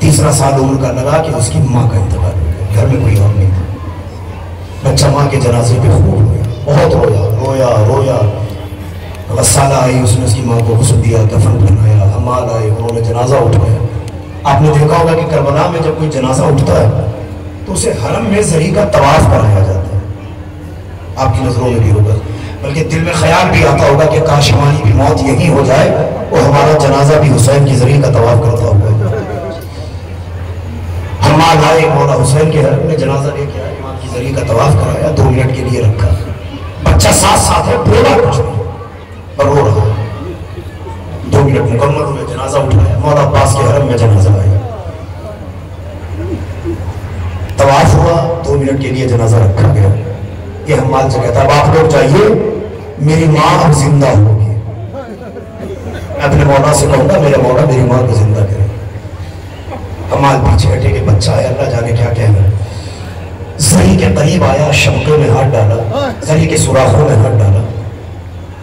Speaker 1: 3 سال عمر کا لگا کہ اس کی ماں کا انتقال ہو گیا، گھر میں کوئی اور نہیں تھا۔ بچہ ماں کے جنازے پہ خوب رویا، بہت رویا رویا رویا۔ غسالہ آئی، اس نے اس کی ماں کو غسل دیا، کفن پہنایا، حمال آئے، انہوں نے جنازہ اٹھایا۔ آپ نے دیکھا ہوگا کہ کربلا میں جب کوئی جنازہ اٹھتا ہے تو اسے حرم میں زری کا طواف کرایا جاتا ہے. آپ کی نظروں میں بھی ہوگا, بلکہ دل میں خیال بھی آتا ہوگا کہ کاش ہماری بھی موت یہی ہو جائے اور ہمارا جنازہ بھی حسین کی زری کا طواف کرتا ہوگا. حمال آئے, مولا حسین کے حرم میں جنازہ لے کے آئے, امام کی زری کا طواف کرایا, 2 منٹ کے لیے رکھا. بچہ ساتھ ہے, بولا کچھ نہیں پر رو رہا. 2 منٹ مکمل ہوئے, جنازہ اٹھایا, مولا عباس کے حرم میں جنازہ آیا, طواف ہوا, 2 منٹ کے لیے جنازہ رکھا گیا. یہ حمال سے کہتا, اب آپ لوگ جائیے, میری ماں اب زندہ ہوگی. میں اپنے مولا سے کہوں گا میرا مولا میری ماں کو زندہ کرے. حمال پیچھے ہٹے کہ بچہ ہے, اللہ جانے کیا کہنا. زری کے قریب آیا, شبکے میں ہاتھ ڈالا, زری کے سوراخوں میں ہاتھ ڈالا.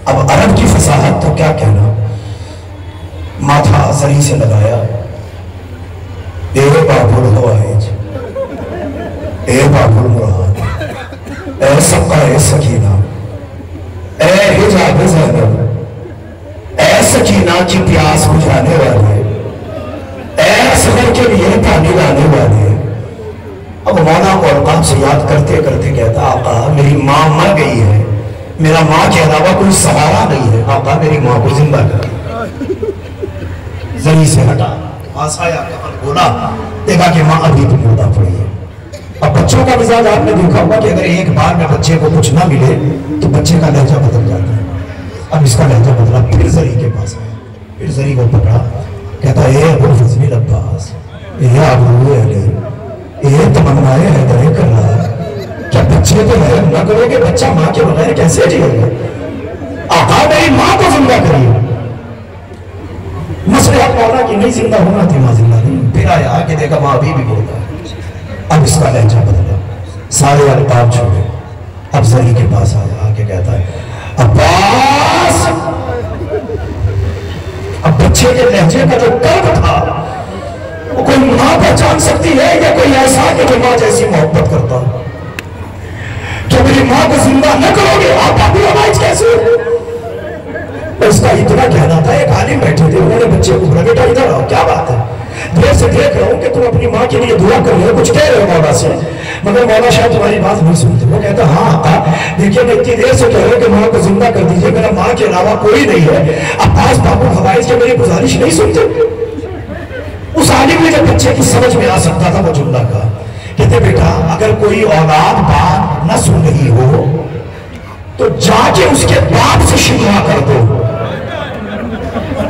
Speaker 1: اب عرب کی فصاحت تو کیا کہنا, ماتھا زری سے لگایا. اے باب الحوائج, اے باب المراد, اے سقا اے سکینہ, اے حجاب زینب, اے سکینہ کی پیاس بجھانے والے, اے اصغر کے لیے پانی لانے والے. اب مولا کو القاب سے یاد کرتے کرتے کہتا, آقا میری ماں مر گئی ہے, میرا ماں کے علاوہ کوئی سہارا نہیں ہے, آقا میری ماں کو زندہ کر. زری سے ہٹا, پاس آیا, کفن بولا, دیکھا کہ ماں ابھی بھی مردہ پڑی ہے. اب بچوں کا مزاج آپ نے دیکھا ہوگا کہ اگر ایک بار میں بچے کو کچھ نہ ملے تو بچے کا لہجہ بدل جاتا ہے. اب اس کا لہجہ بدلا, پھر زری کے پاس آیا, پھر زری کو پکڑا, کہتا اے ابو الفضل عباس, اے ابو علی, اے تمنائے حیدر کرار, کیا بچے تو رحم نہ کرو کہ بچہ ماں کے بغیر کیسے جیے گا. آقا میری ماں کو زندہ کریے. مصلحت مولا کی نہیں زندہ ہونا تھی, ماں زندہ نہیں. پھر آیا کہ دیکھا ماں ابھی بھی بولتا ہے. اب اس کا لہجہ بدلا, سارے القاب چھوڑے, اب زری کے پاس آیا, آگے کہتا ہے عباس. اب بچے کے لہجے کا جو قلب تھا وہ کوئی ماں پہچان سکتی ہے یا کوئی ایسا کہ جو ماں جیسی محبت کرتا, کہ میری ماں کو زندہ نہ کرو گے آپ ابھی روایت کیسے. اس کا اتنا کہنا تھا, ایک عالم بیٹھے تھے, انہوں نے بچے کو بولا بیٹا ادھر آؤ, کیا بات ہے, دیر سے دیکھ رہا ہوں کہ تم اپنی ماں کے لیے دعا کر رہے ہو, کچھ کہہ رہے ہو مولا سے, مگر مولا شاید تمہاری بات نہیں سنتے. وہ کہتا ہاں آقا دیکھیے میں اتنی دیر سے کہہ رہا ہوں کہ ماں کو زندہ کر دیجئے, میرا ماں کے علاوہ کوئی نہیں ہے. عباس بابو حوائج کے میری گزارش نہیں سنتے. اس عالم نے جب بچے کی سمجھ میں آ سکتا تھا وہ جملہ کہا, کہتے بیٹا اگر کوئی اولاد بات نہ سن رہی ہو تو جا کے اس کے باپ سے شکوا کر دو.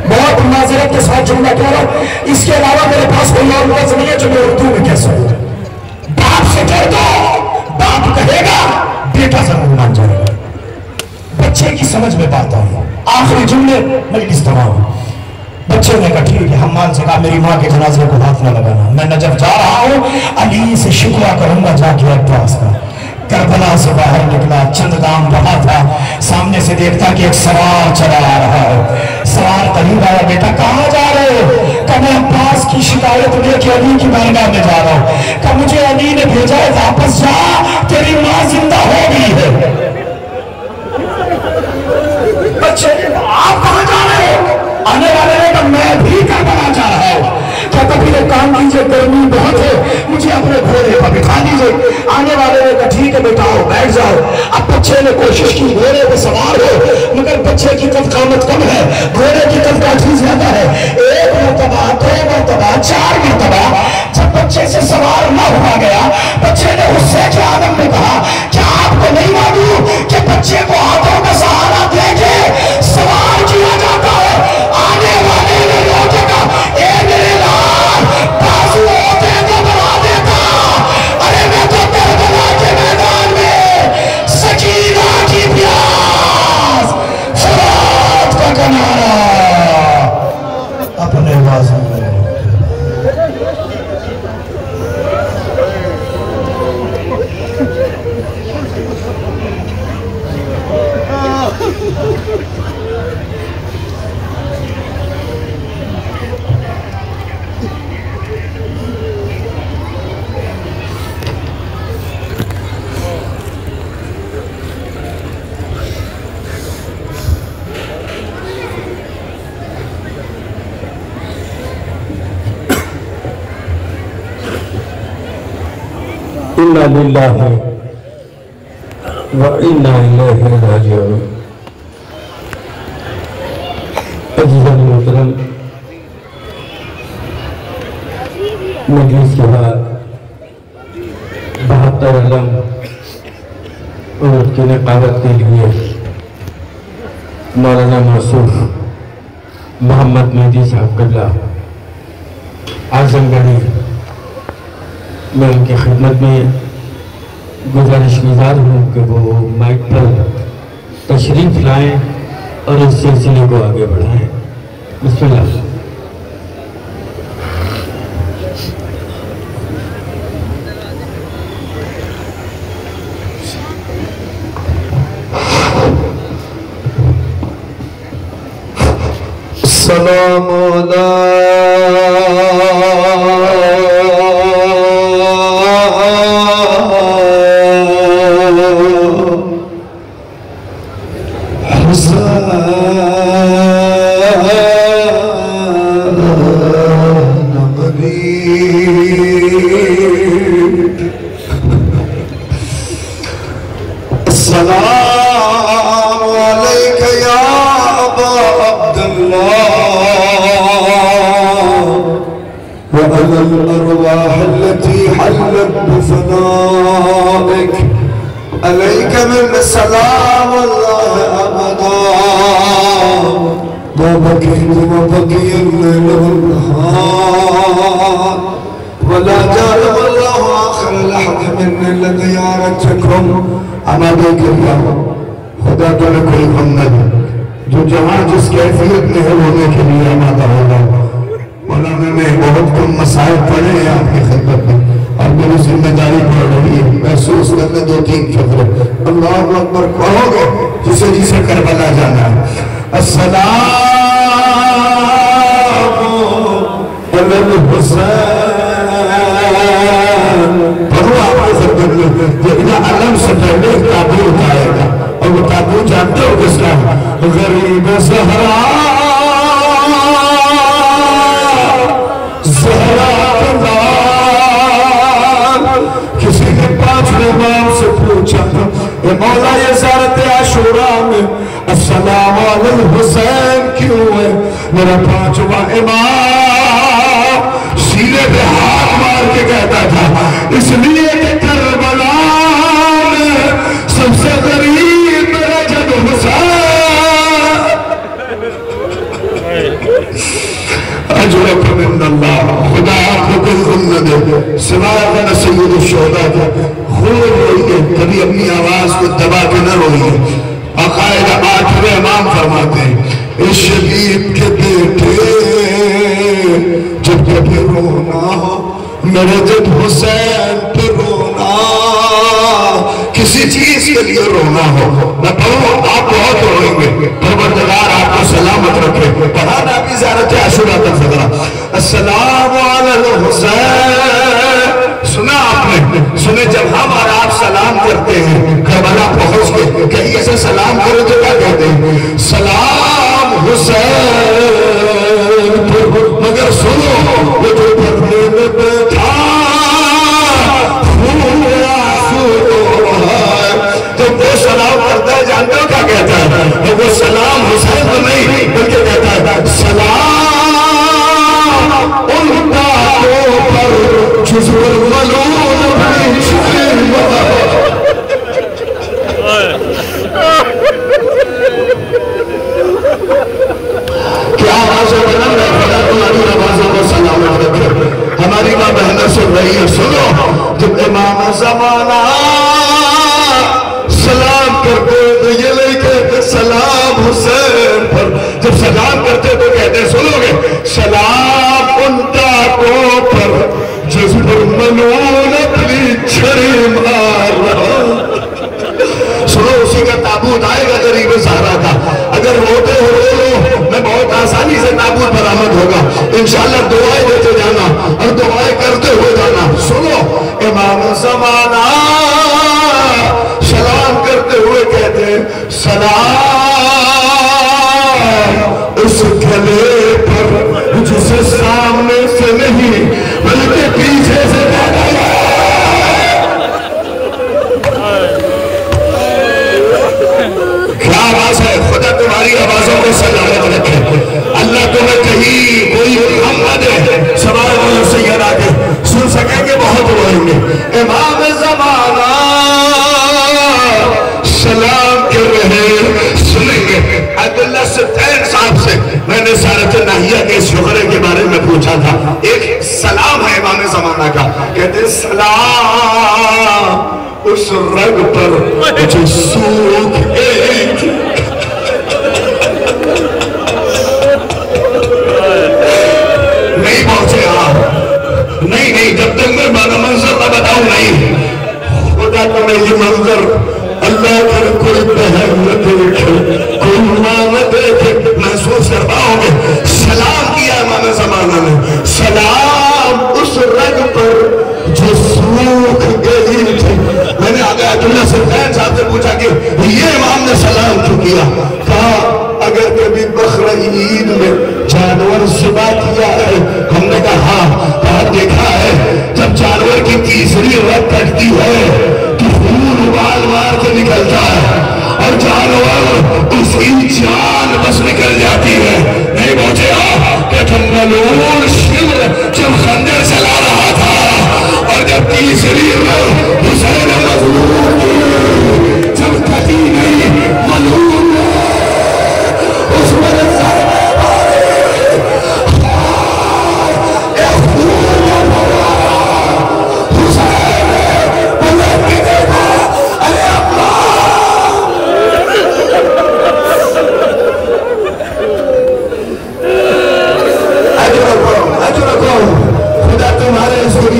Speaker 1: بہت معذرت کے ساتھ جملہ کہہ رہا ہوں, اس کے علاوہ میرے پاس کوئی اور لفظ نہیں ہے جو میں اردو میں کہہ سکوں. باپ سے کہہ دو, باپ کہے گا بیٹا ضرور مان جائے گا. بچے کی سمجھ میں بات آئی. آخری جملے مجلس تمام. بچے نے کہا ٹھیک ہے. حمال سے کہا میری ماں کے جنازے کو ہاتھ نہ لگانا, میں نجف جا رہا ہوں, علی سے شکوہ کروں گا جا کے عباس کا. کربلا سے باہر نکلا, چند گام رہا تھا, سامنے سے دیکھتا کہ ایک سوار چلا آ رہا ہے. سوار قریب آیا, بیٹا کہاں جا رہے ہو؟ کہ میں عباس کی شکایت لے کے علی کی بارگاہ میں جا رہا ہوں. کہ مجھے علی نے بھیجا ہے, واپس جا, تیری ماں زندہ ہو گئی ہے. بچے آپ کہاں جا رہے ہو؟ آنے والے نے کہا میں بھی کربلا جا رہا ہوں. کہتا پھر ایک کام کیجئے, گرمی بہت ہے, مجھے اپنے گھوڑے پر بٹھا دیجئے. آنے والے نے کہا ٹھیک ہے بیٹا آؤ بیٹھ جاؤ. اب بچے نے کوشش کی گھوڑے پہ سوار ہو, مگر بچے کی قد قامت کم ہے, گھوڑے کی قد کاٹھی زیادہ ہے. 1 مرتبہ 2 مرتبہ 4 مرتبہ جب بچے سے سوار نہ ہوا گیا, بچے نے غصے کے عالم میں کہا کیا آپ کو نہیں معلوم کہ بچے کو ہاتھوں کا سہارا دے کے سوار کیا جاتا ہے؟ آنے والے نے روکے گا, اے میرے لال بازو ہوتے تو بنا دیتا. ارے میں تو کربلا کے میدان میں سکینہ کی پیاس, فرات کا کنارہ اپنے بازو میں.
Speaker 2: انا للہ و انا الیہ راجعون۔ عزیزان محترم، مجلس کے بعد 72 علم عورت کی نقابت کے لیے مولانا موصوف محمد مہدی صاحب قبلہ اعظم گڑھی، میں ان کی خدمت میں گزارش گزار ہوں کہ وہ مائک پر تشریف لائیں اور اس سلسلے کو آگے بڑھائیں۔ بسم اللہ۔
Speaker 3: سلام الأرواح التي حلت بفنائك عليك من سلام الله أبدا ما بكيت وبكي الليل والنهار ولا جانب الله آخر لحظة مني لزيارتكم أما بك اليوم خدا تعالی کوئی غم نہ دے جو جہاں جس کیفیت میں ہے ہونے کے لیے آمادہ ہوگا۔ مولانا نے بہت کم مسائل پڑھے ہیں آپ کی خدمت میں اور میری ذمہ داری پڑھ رہی ہے، محسوس کرنے 2-3 فقرے اللہ اکبر کہو گے جسے جسے کربلا جانا ہے۔ السلام علی الحسین، پڑھو آپ کو خدمت میں لیکن علم سے پہلے ایک تابوت آئے گا اور وہ تابوت جانتے ہو کس کا؟ غریب زہرا کسی نے 5 امام سے پوچھا اے مولا یہ زیارت عاشوراء میں السلام علی الحسین کیوں ہے؟ میرا 5واں امام سینے پہ ہاتھ مار کے کہتا تھا اس لیے کہ کربلا میں سب سے غریب میرا جد حسین اجرکم من اللہ، خدا آپ کو کوئی غم نہ دے سوائے اپنا سید الشہداء کا خوب روئیے، کبھی اپنی آواز کو دبا کے نہ روئیے۔ عقائد 8ویں امام فرماتے ہیں اے شبیب کے بیٹے جب کبھی رونا ہو میرے جد حسین پہ رونا، کسی چیز کے لیے رونا ہو میں پڑھوں آپ بہت روئیں گے، پروردگار آپ کو سلامت رکھے۔ پڑھانا بھی زیارت عاشوراء تک فقرہ السلام علی الحسین، سنا آپ نے؟ سنے جب ہم اور آپ سلام کرتے ہیں کربلا پہنچ کے کہیں ایسے سلام کرو تو کیا کہتے ہیں؟ سلام حسین، مگر سنو وہ جو پردے میں بیٹھا جب وہ سلام کرتا ہے جانتے ہو کیا کہتا ہے؟ وہ سلام حسین تو نہیں بلکہ کہتا ہے سلام ان تاکوں پر جس پر ملون بیچیں کیا آوازیں بلند ہے؟ خدا تمہاری آوازوں کو سلامت رکھے۔ ہماری ماں بہنیں سن رہی ہے، سنو جب امام زمانہ سلام کرتے تو یہ نہیں کہتے سلام حسین پر، جب سلام کرتے تو کہتے سنو گے سلام ان تاکوں پر جس پر ملون اپنی چھری مار رہا۔ سنو اسی کا تابوت آئے گا غریب زہرا کا، اگر روتے ہو رو لو میں بہت آسانی سے تابوت برآمد ہوگا انشاءاللہ۔ دعائیں دیتے جانا اور دعائیں کرتے ہوئے جانا۔ سنو امام زمانہ سلام کرتے ہوئے کہتے ہیں سلام اس گلے پر جسے سامنے سے نہیں بلکہ پیچھے سے کہتا ہے اللہ کے شکر کے بارے میں پوچھا تھا. ایک سلام ہے امام زمانہ کا, کہتے ہیں سلام اس رگ پر جو سوکھ گئی تھی. نہیں پہنچے آپ, نہیں, جب تک میں منظر نہ بتاؤں نہیں. خدا تمہیں یہ منظر اللہ کر کوئی بہن نہ دیکھے, کوئی ماں نہ دیکھے, محسوس کر پاؤ گے. سلام کیا امام زمانہ نے, سلام اس رگ پر جو سوکھ گئی تھی. میں نے آگے آیت اللہ سلطان صاحب سے پوچھا کہ یہ امام نے سلام کیوں کیا؟ کہا اگر کبھی بقر عید میں جانور ذبح کیا ہے. ہم نے کہا کہا دیکھا ہے جب جانور کی تیسری رگ کٹتی ہے تو خون ابال مار کے نکلتا ہے اور جانور اس کی جان بس نکل جاتی ہے. نہیں پہنچے آپ کہ ملعون شمر جب خنجر چلا رہا تھا اور جب تیسری رگ حسین مظلوم جب کٹی نہیں, ملعون اس پر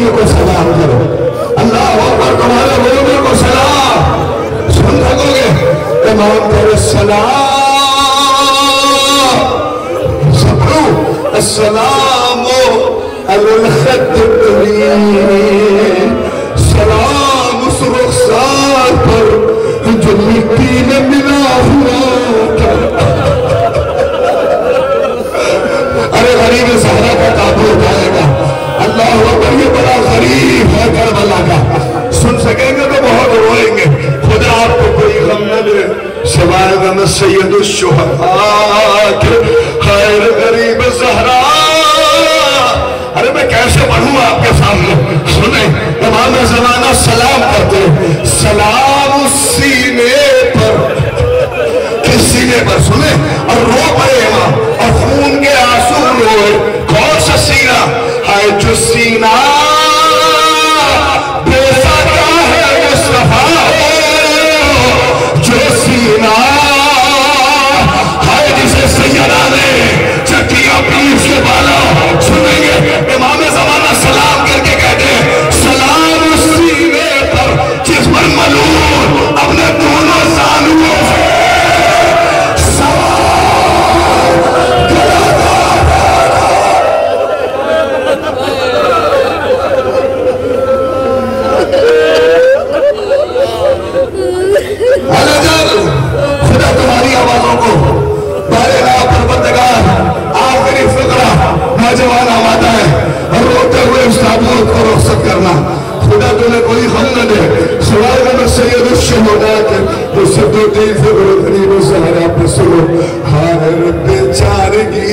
Speaker 3: کو سلام کرو. اللہ اکبر, تمہارے رونے کو سلام. سن سکو گے امام کرے سلام. سبرو السلام علی الخد الطویل, سلام اس رخسار پر جو مٹی میں ملا ہوا. ارے غریب صحرا کا تابوت آئے گا. اللہ اکبر, یہ بڑا غریب ہے کربلا کا. سن سکیں گے تو بہت روئیں گے. خدا آپ کو کوئی غم نہ دے سوائے غم سید الشہداء کے. خیر غریب زہرا. ارے میں کیسے پڑھوں آپ کے سامنے. سنیں امام زمانہ سلام کرتے, سلام اس سینے پر. کس سینے پر؟ سنیں اور رو پڑے امام اور خون کے آنسو روئے. کون سا سینہ ہے جو سینہ بے ساکہ ہے مصطفیٰ, جو سینہ ہے جسے سیدہ نے چکیاں پیس کے بالا. سنیں گے امام زمانہ سلام کر کے کہتے ہیں سلام اس سینے پر جس پر ملعون اپنے دونوں زانوؤں سے خدا تمہاری آوازوں کو بارے لا پروردگار. آخری فقرہ نوجوان آماتا ہے اور روتے ہوئے اس تابوت کو رخصت کرنا. خدا تمہیں کوئی غم نہ دے سوائے غم سید الشہداء کے. تو سب دو تین فقر غریب زہرا پہ سنو. ہائے رب چارگی,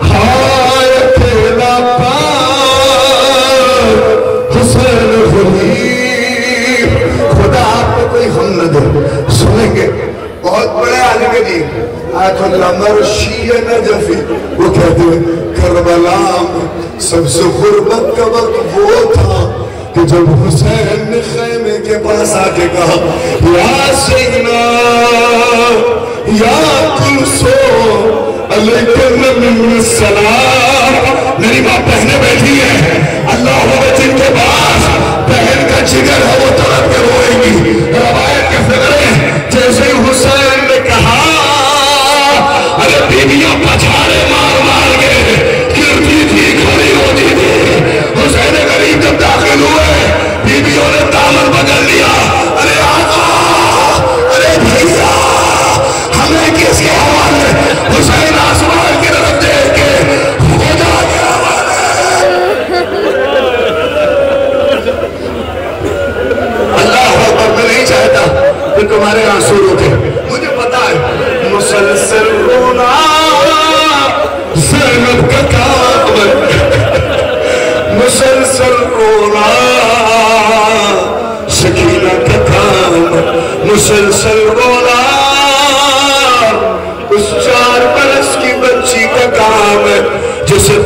Speaker 3: ہائے اکیلا پار حسین غریب. خدا آپ کو کوئی غم نہ دے. سنیں گے بہت بڑے عالم دین آیت اللہ مرشی نجفی, وہ کہتے ہیں کربلا میں سب سے غربت کا وقت وہ تھا کہ جب حسین نے خیمے کے پاس آکے کہا یا سیدنا یا کلثوم علیکم من السلام. میری ماں بہنیں بیٹھی ہیں, اللہ ہوگا جن کے پاس بہن کا جگر ہے وہ تڑپ کے روئیں گی. روایت کے فقرے جیسے حسین نے کہا ارے بیویاں پچھاڑے مار مار کے گرتی تھی کھڑی ہوتی تھی. حسین غریب جب داخل ہوئے بیویوں نے دامن پکڑ لیا. ارے آقا, ارے بھیا, ہمیں کس کے حوالے؟ حسین آسمان کی طرف دیکھ کے خدا کے حوالے. اللہ اکبر, میں نہیں چاہتا کہ تمہارے آنسو روکے. مجھے پتا ہے مسلسل رونا زینب کا کام ہے, مسلسل رونا سکینہ کا کام ہے, مسلسل رونا اس 4 برس کی بچی کا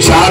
Speaker 3: 4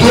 Speaker 3: 2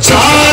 Speaker 3: 4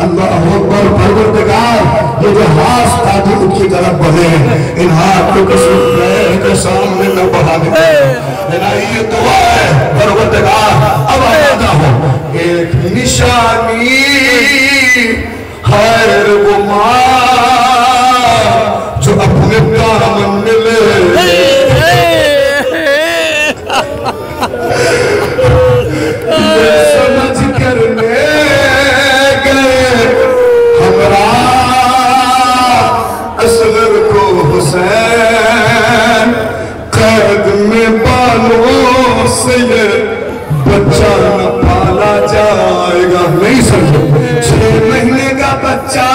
Speaker 3: اللہ اکبر پروردگار یہ جو ہاتھ تابوت کی طرف بڑھے ان ہاتھ کو کسی غیر کے سامنے نہ بڑھانے الہی یہ دعا ہے پروردگار اب آمادہ ہو ایک نشانی خیر وہ ماں جو اپنے دامن ملے یہ سمجھ کرنے گئے ہمراہ اصغر کو حسین قید میں بالوں سے یہ بچہ نہ پالا جائے گا نہیں سمجھو 6 مہینے کا بچہ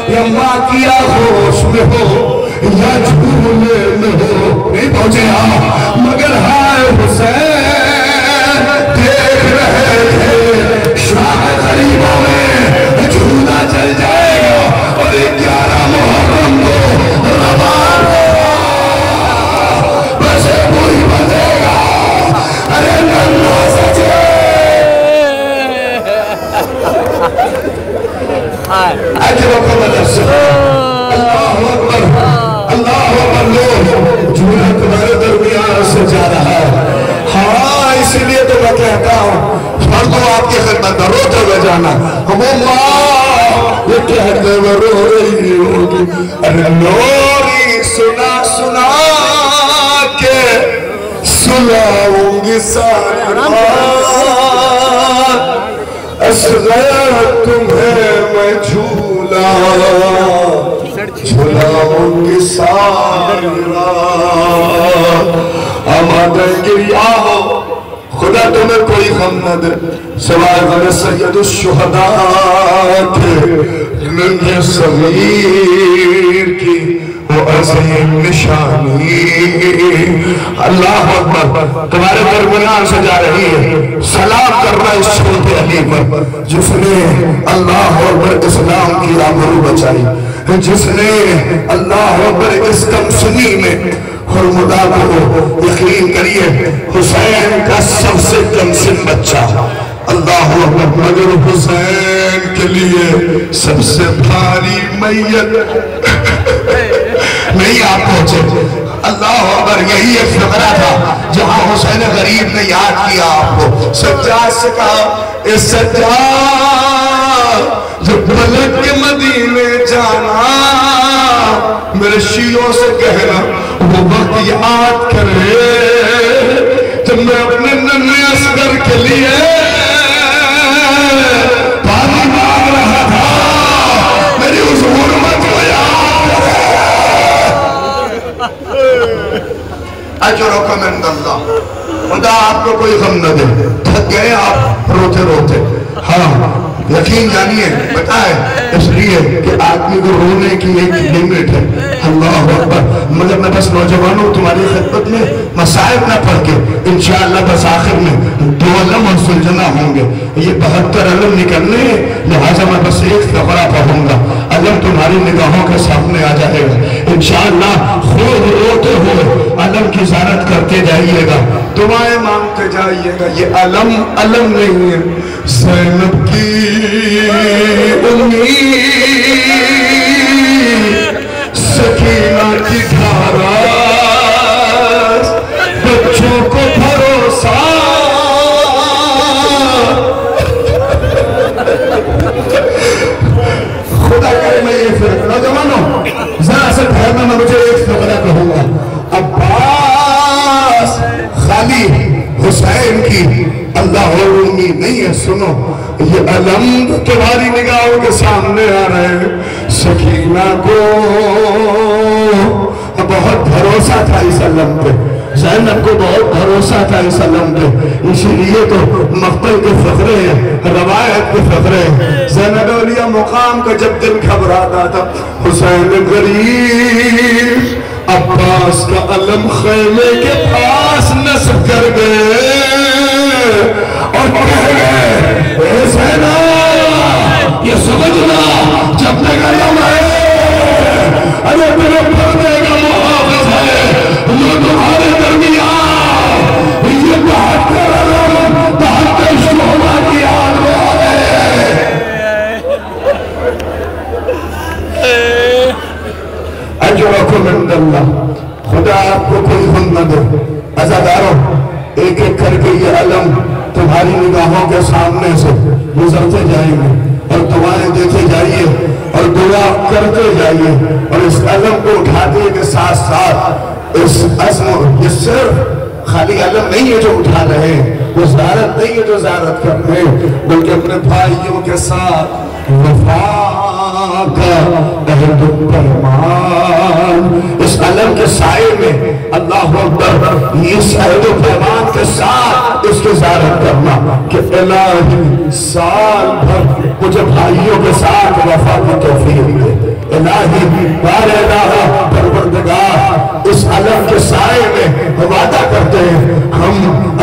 Speaker 3: یا ماں کیا ہوش میں ہو یا جھولے میں ہو نہیں پہنچے مگر ہائے حسین دیکھ رہے تھے شام غریبوں میں جھولا چل جائے گا اور 11 محرم کو ربان بسے پوری بندے گا ارے ننہ سچے اجر و قبل اللہ اکبر لوگ جھولا تمہارے درمیان سے جا رہا ہے ہاں اس لیے تو میں کہتا ہوں فرض آپ کی خدمت میں روتے ہوئے جانا ہم ماں یہ کہتے ہوئے رو رہی ہوگی ارے لوری سنا سنا کے سلاؤں گی ساری رات اصغر تمہیں میں جھولاؤں گی ساری رات آمادہ گری آہو خدا تمہیں کوئی غم نہ دے سوائے غم سید الشہداء کے ننھے صغیر کی وہ عظیم نشانی اللہ اکبر تمہارے درمیان سے جا رہی ہے سلام کرنا اس چھوٹے علی پر جس نے اللہ اکبر اسلام کی آبرو بچائی جس نے اللہ اکبر اس کمسنی میں حرمدہ کو یقین کریے حسین کا سب سے کمسن بچہ اللہ اکبر مگر حسین کے لیے سب سے بھاری میت نہیں آپ پہنچے اللہ اکبر یہی ایک فقرہ تھا جہاں حسین غریب نے یاد کیا آپ کو سجاد سے کہا اے سجاد جب ملک کے مدینے جانا میرے شیعوں سے کہنا وہ وقت یاد کرے جب میں اپنے ننھے اصغر کے لیے پانی مانگ رہا تھا میری اس حرمت کو یاد کرے اجرکم عند اللہ خدا آپ کو کوئی غم نہ دے تھک گئے آپ روتے روتے ہاں یقین جانیے بتائے اس لیے کہ آدمی کو رونے کی ایک لیمٹ ہے اللہ اکبر مگر میں بس نوجوانوں تمہاری خدمت میں مصائب نہ پڑھ کے انشاءاللہ بس آخر میں 2 علم اور سلجنہ ہوں گے یہ 72 علم نکلنے لہذا میں بس ایک فقرہ پڑھوں گا علم تمہاری نگاہوں کے سامنے آ جائے گا انشاءاللہ خود روتے ہوئے علم کی زیارت کرتے جائیے گا دعائیں مانگتے جائیے گا یہ علم نہیں ہے زینب کی امید سکینہ کی دھارا بچوں کو بھروسہ خدا کرے میں یہ فرق نوجوانوں ذرا سے ٹھہرنا میں مجھے ایک فقرہ کہوں گا عباس خالی حسین کی اللہ امید نہیں ہے سنو یہ علم تمہاری نگاہوں کے سامنے آ رہے ہیں سکینہ کو بہت بھروسہ تھا اس علم پہ زینب کو بہت بھروسہ تھا اس علم پہ اسی لیے تو مقتل کے فقرے ہیں روایت کے فقرے ہیں زینب علیہ مقام کا جب دل گھبراتا تھا حسین غریب عباس کا علم خیمے کے پاس نصب کر گئے اور کہہ گئے اے زینب یہ سمجھنا جب تک علم ہے ارے تیرے پردے کا محافظ ہے جو تمہارے درمیان یہ 72 علم 72 شعبہ کی آگ میں آ گئے میں سے گزرتے جائیں گے اور دعائیں دیتے جائیے اور دعا کرتے جائیے اور اس علم کو اٹھاتے کے ساتھ ساتھ اس عزم، یہ صرف خالی علم نہیں ہے جو اٹھا رہے ہیں، وہ زیارت نہیں ہے جو زیارت کر رہے ہیں، بلکہ اپنے بھائیوں کے ساتھ وفا کا عہد پیمان، اس علم کے سائے میں اللہ اکبر، اس عہد و پیمان کے ساتھ اس کی زیارت کرنا کہ الہی سال بھر مجھے بھائیوں کے ساتھ وفا کی توفیق دے، الہی بار الہ پروردگار اس علم کے سائے میں وعدہ کرتے ہیں ہم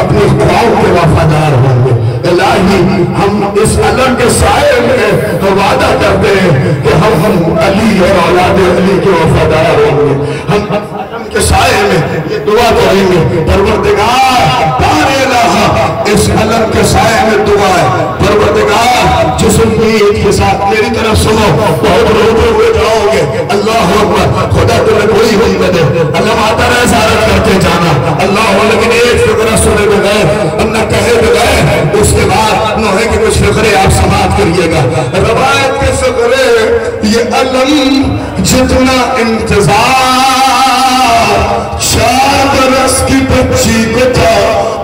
Speaker 3: اپنی قوم کے وفادار ہوں گے، الہی ہم اس علم کے سائے میں وعدہ کرتے ہیں کہ ہم علی اور اولاد علی کے وفادار ہوں گے، ہم علم کے سائے میں یہ دعا کریں گے پروردگار بار الہ اس علم کے سائے میں دعا ہے پروردگار جس امید کے ساتھ میری طرف سنو بہت روتے ہوئے جاؤ گے، اللہ اکبر، خدا تمہیں کوئی ہمت دے، علم آتا رہے زیارت کرتے جانا، اللہ لیکن ایک فکرہ سنے بغیر نہ کہے بغیر اس کے بعد نوحے کی کچھ فکرے آپ سماعت کریے گا، روایت کے فکرے یہ علم جتنا انتظار 4 برس کی بچی کو تھا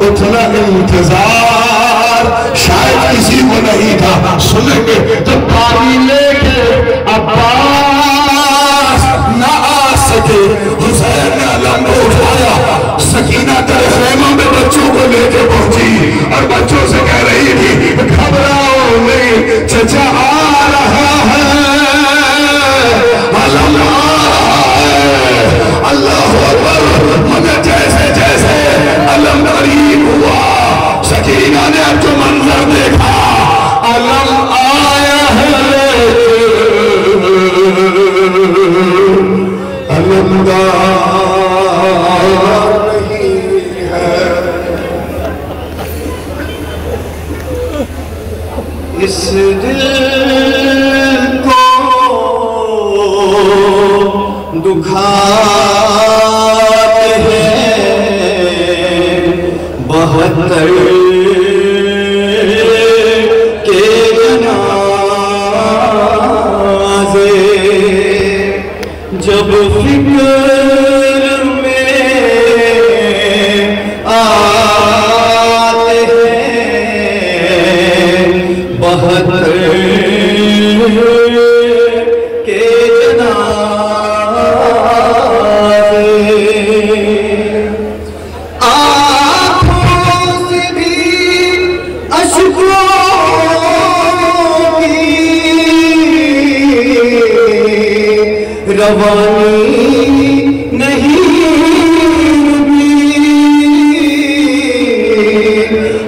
Speaker 3: اتنا انتظار شاید کسی کو نہیں تھا، سنیں گے جب پانی لے کے عباس نہ آ سکے حسین نے علم کو اٹھایا، سکینہ در خیمہ میں بچوں کو لے کے پہنچی اور بچوں سے کہہ رہی تھی گھبراؤ نہیں، چچا آ رہا ہے، علم آ رہا ہے، اللہ اکبر، مگر جیسے جیسے علم قریب ہوا سکینہ نے اب جو منظر دیکھا علم آیا ہے علمدار نہیں ہے، اس دل کو دکھاتے ہیں 72 کے جنازے، جب فکر میں آتے ہیں 72 کے جنازے، آنکھوں سے بھی اشکوں کی روانی نہیں رکی،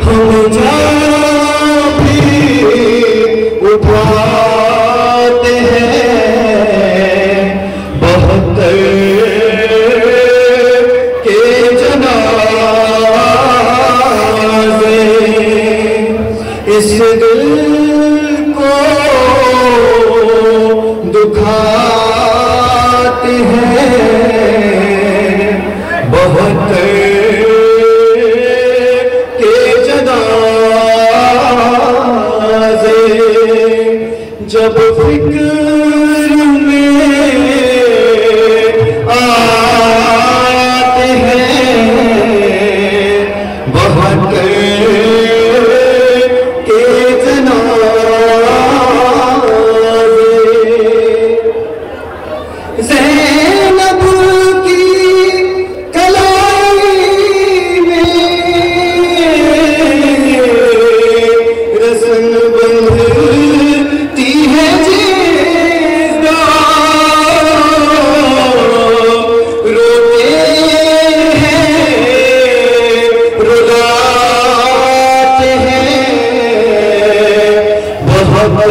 Speaker 3: ہم جہاں بھی اٹھاتے ہیں 72 کے جنازے، اس دل کو دکھاتے ہیں 72 کے جنازے، جب فکر میں آتے ہیں 72 کے جنازے، زینب کی کلائی میں رسن بندھتی ہے روتے ہیں رلاتے ہیں 72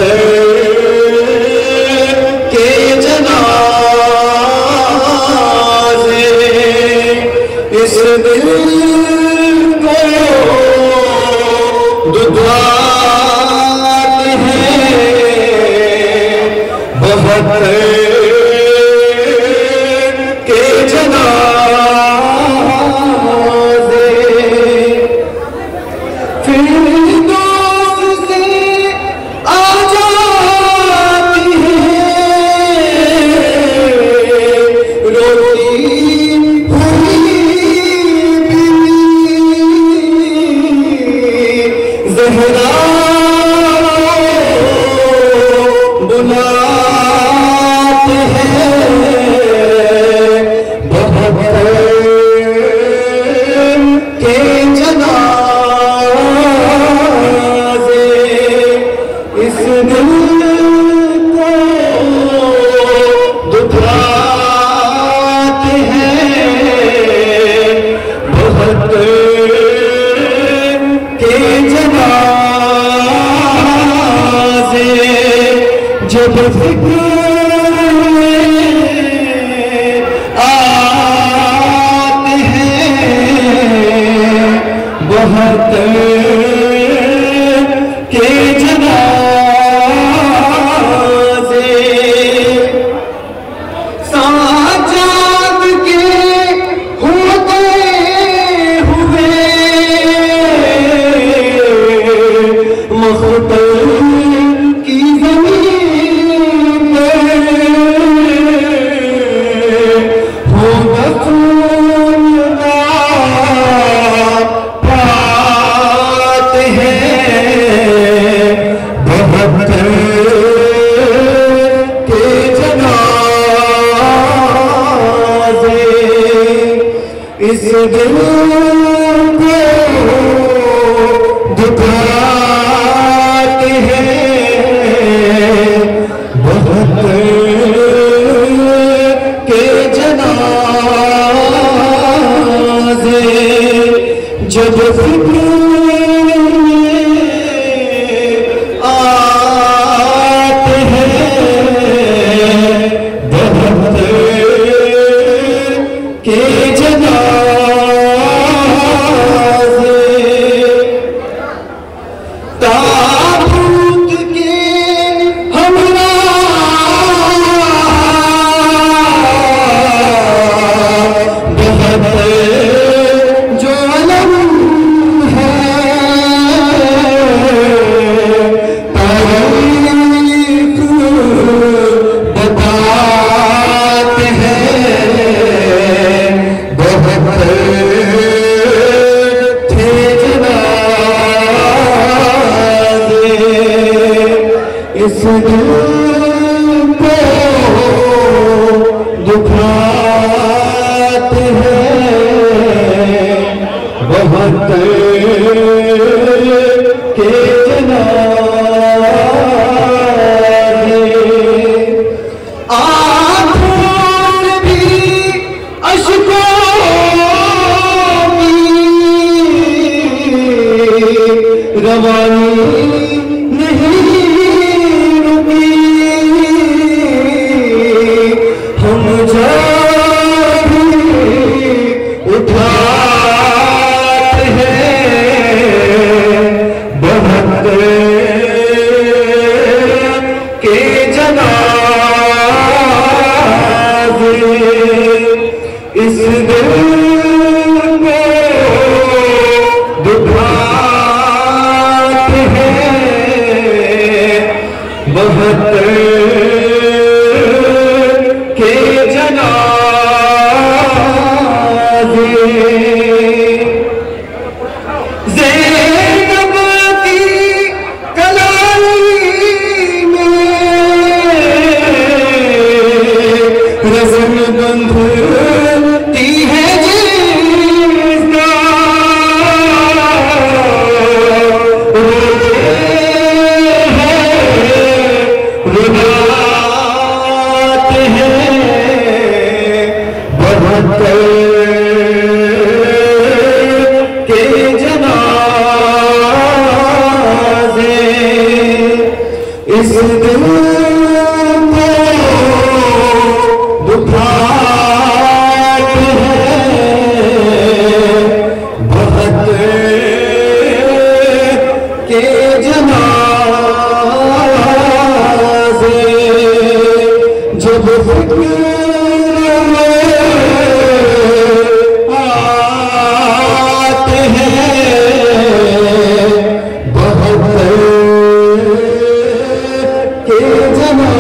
Speaker 3: کے جنازے، اس دل کو دکھاتے ہیں 72 کے جنازے، فردوس سے دل کو دکھاتے ہیں بہت کے جنازے جب فکر آتے ہیں بہت کے جنازے ساجاد کے ہوتے ہوئے مختل کی زمین ہو دفن پاتے ہیں بہت کے جنازے اس دل کو دکھاتے ہیں بہت کے جنازے جب فکر آتے ہیں بہت کے جنازے تابوت کے ہمراہ بہت جو علم ہے تاریخ بتاتے ہیں بہت تھے جنازے اس دل کو دکھاتے ہیں بہت کے جنازے آنکھوں بھی اشکوں کی روانی نہیں رکی ہم جاری اٹھاتے ہیں بہت کے جنازے اس دل کو دکھاتے ہیں بہت کے جنازے زینب کی کلائی میں رسم بندھتی ہے جس کا روتے ہیں رلاتے ہیں بہت کے جنازے اس دل کو دکھاتے ہیں بہت کے جنازے جب فکر آتے ہیں بہت کے جنازے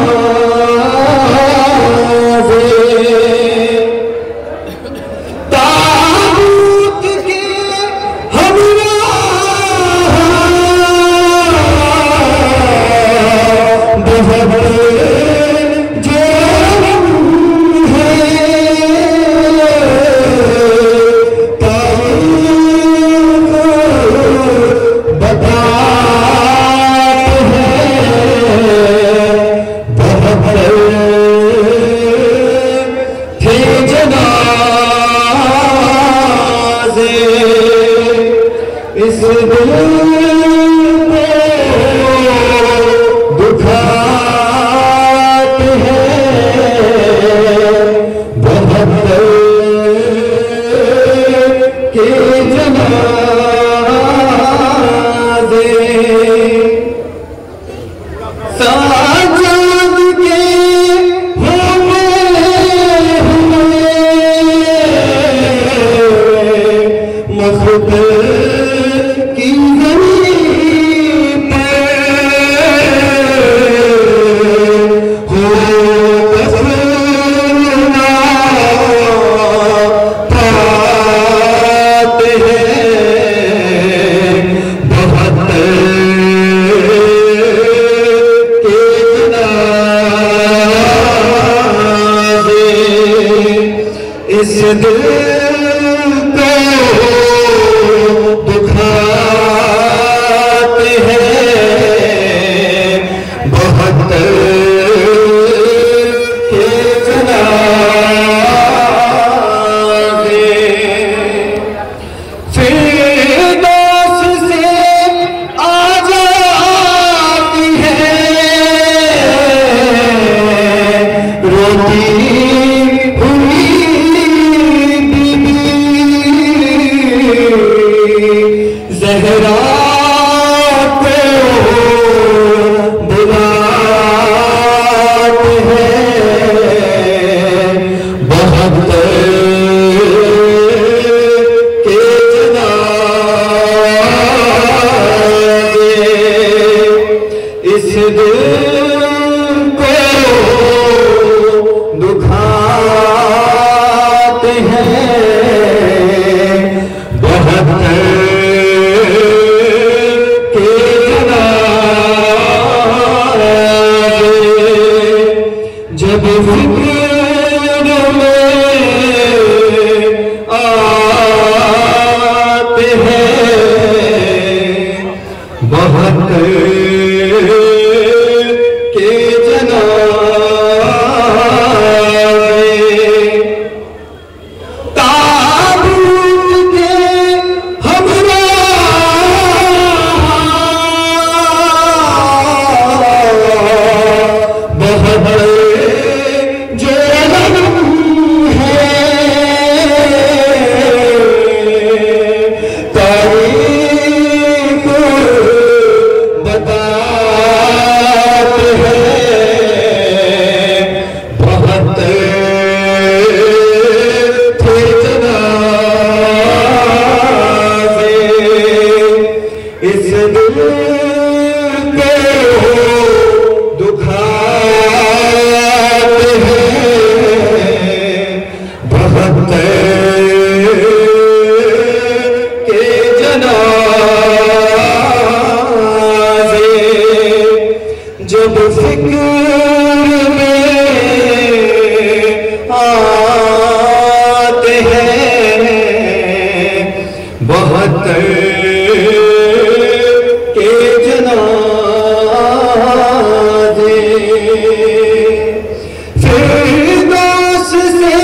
Speaker 2: ساجد کے ہوئے مخبر کی زمین پر ہو دفنا پاتے ہیں بہت کے جنازے اس دل کو دکھاتے ہیں بہت کے جنازے فردوس سے آ جاتی ہے روتی ہوئی بی بی زہرا کو بلاتے ہیں بہت کے جنازے اس دل کو دکھاتے ہیں بہت کے جنازے جب فکر میں آتے ہیں بہت کے جنازے تابوت کے ہمراہ بہت جو ہے تاریخ بتاتے ہیں بہت تھے جنازے اس دل کو دکھاتے ہیں بہت کے جنازے جب فکر میں آتے ہیں بہت کے جنازے فردوس سے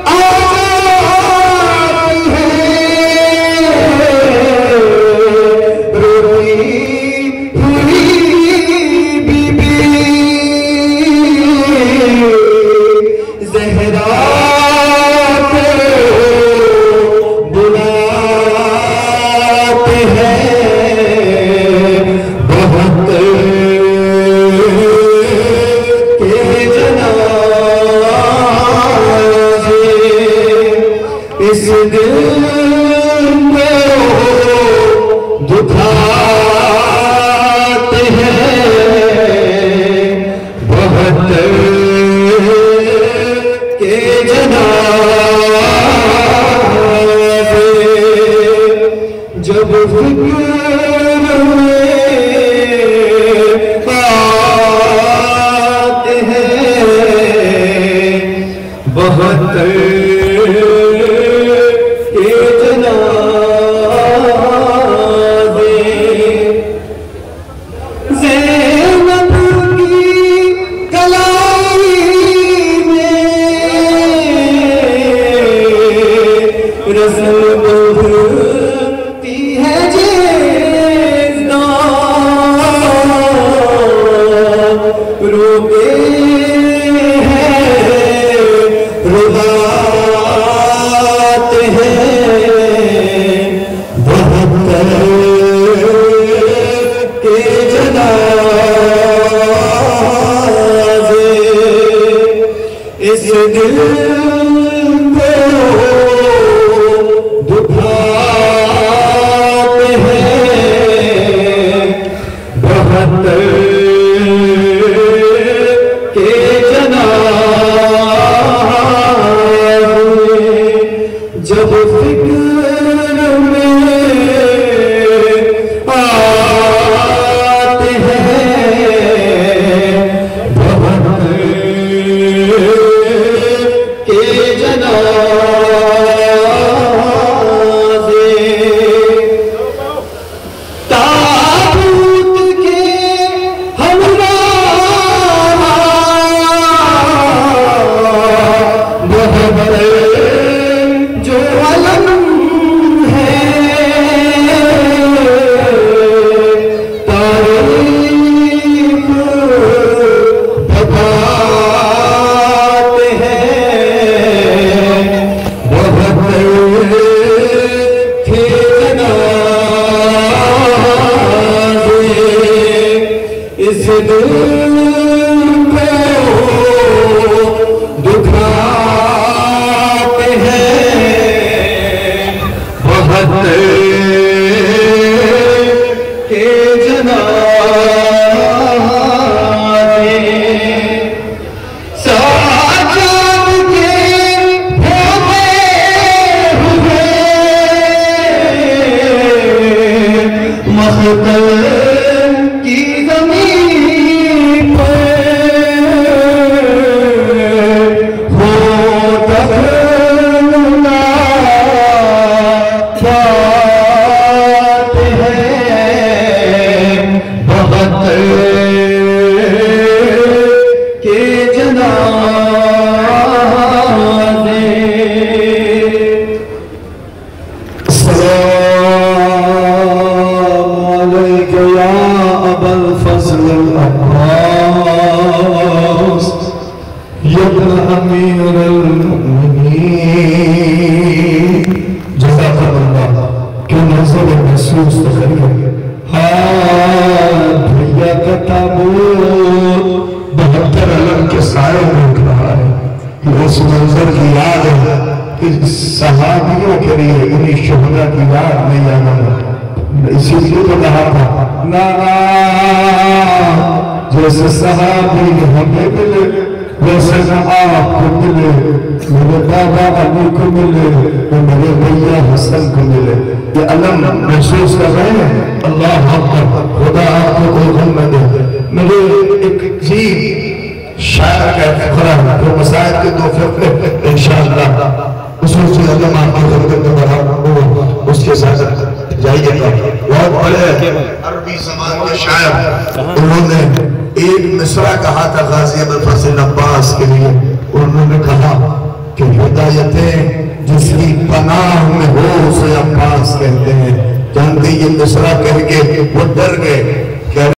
Speaker 2: آ جاتی ہے روئی ہوئی بی بی زہرا کو بلاتے ہیں بہت کے جنازے اس دل کو دکھاتے ہیں بہت کے جنازے جب فکر میں آتے ہیں بہت کے جنازے زینب کی کلائی میں رسل بہتی ہے جیزدان روتے رضاتے ہیں بہت کے جنازے
Speaker 3: دل کو دکھاتے ہیں بہت کے جنازے جب فکر میں آتے ہیں بہت کے جنازے تابوت کے ہمراہ بہت جو علم ہے تاریخ بتاتے ہیں بہت تھے جنازے اس دل کو دکھاتے ہیں بہت کے جنازے ساجد کے ہوتے ہوئے مقتل کی زمین پر ہو دفنا پاتے ہیں بہت کے جنازے السلام علیک یا ابا الفضل العباس یا ابن امیر المؤمنین جزاک اللہ کیوں نظر محسوس تخریب بھیا کا تابوت 72 علم کے سائے میں اٹھ رہا ہے یہ اس منظر کی یاد ہے کہ صحابیوں کے لیے انہیں شہداء کی یاد نہیں آنا اسی لیے تو کہا تھا نا جیسے صحابی ہمیں ملے ویسے نہ آپ کو ملے میرے بابا علی کو ملے میرے بھیا حسن کو ملے یہ علم محسوس کر رہے ہیں اللہ اکبر خدا آپ کو کوئی غم نہ دے مجھے ایک عجیب شاعر کا فقرہ جو مسائل کے 2 فقرے انشاءاللہ خصوصی علم آپ کو خدمت میں بڑھا اس کے ساتھ جائیے گا بہت بڑے عربی زبان کے شاعر انہوں نے ایک مصرع کہا تھا غازی ابو الفضل عباس کے لیے انہوں نے کہا کہ ہدایتیں جس کی پناہ میں ہو اسے عباس کہتے ہیں جانتے یہ مصرع کہہ کے وہ ڈر گئے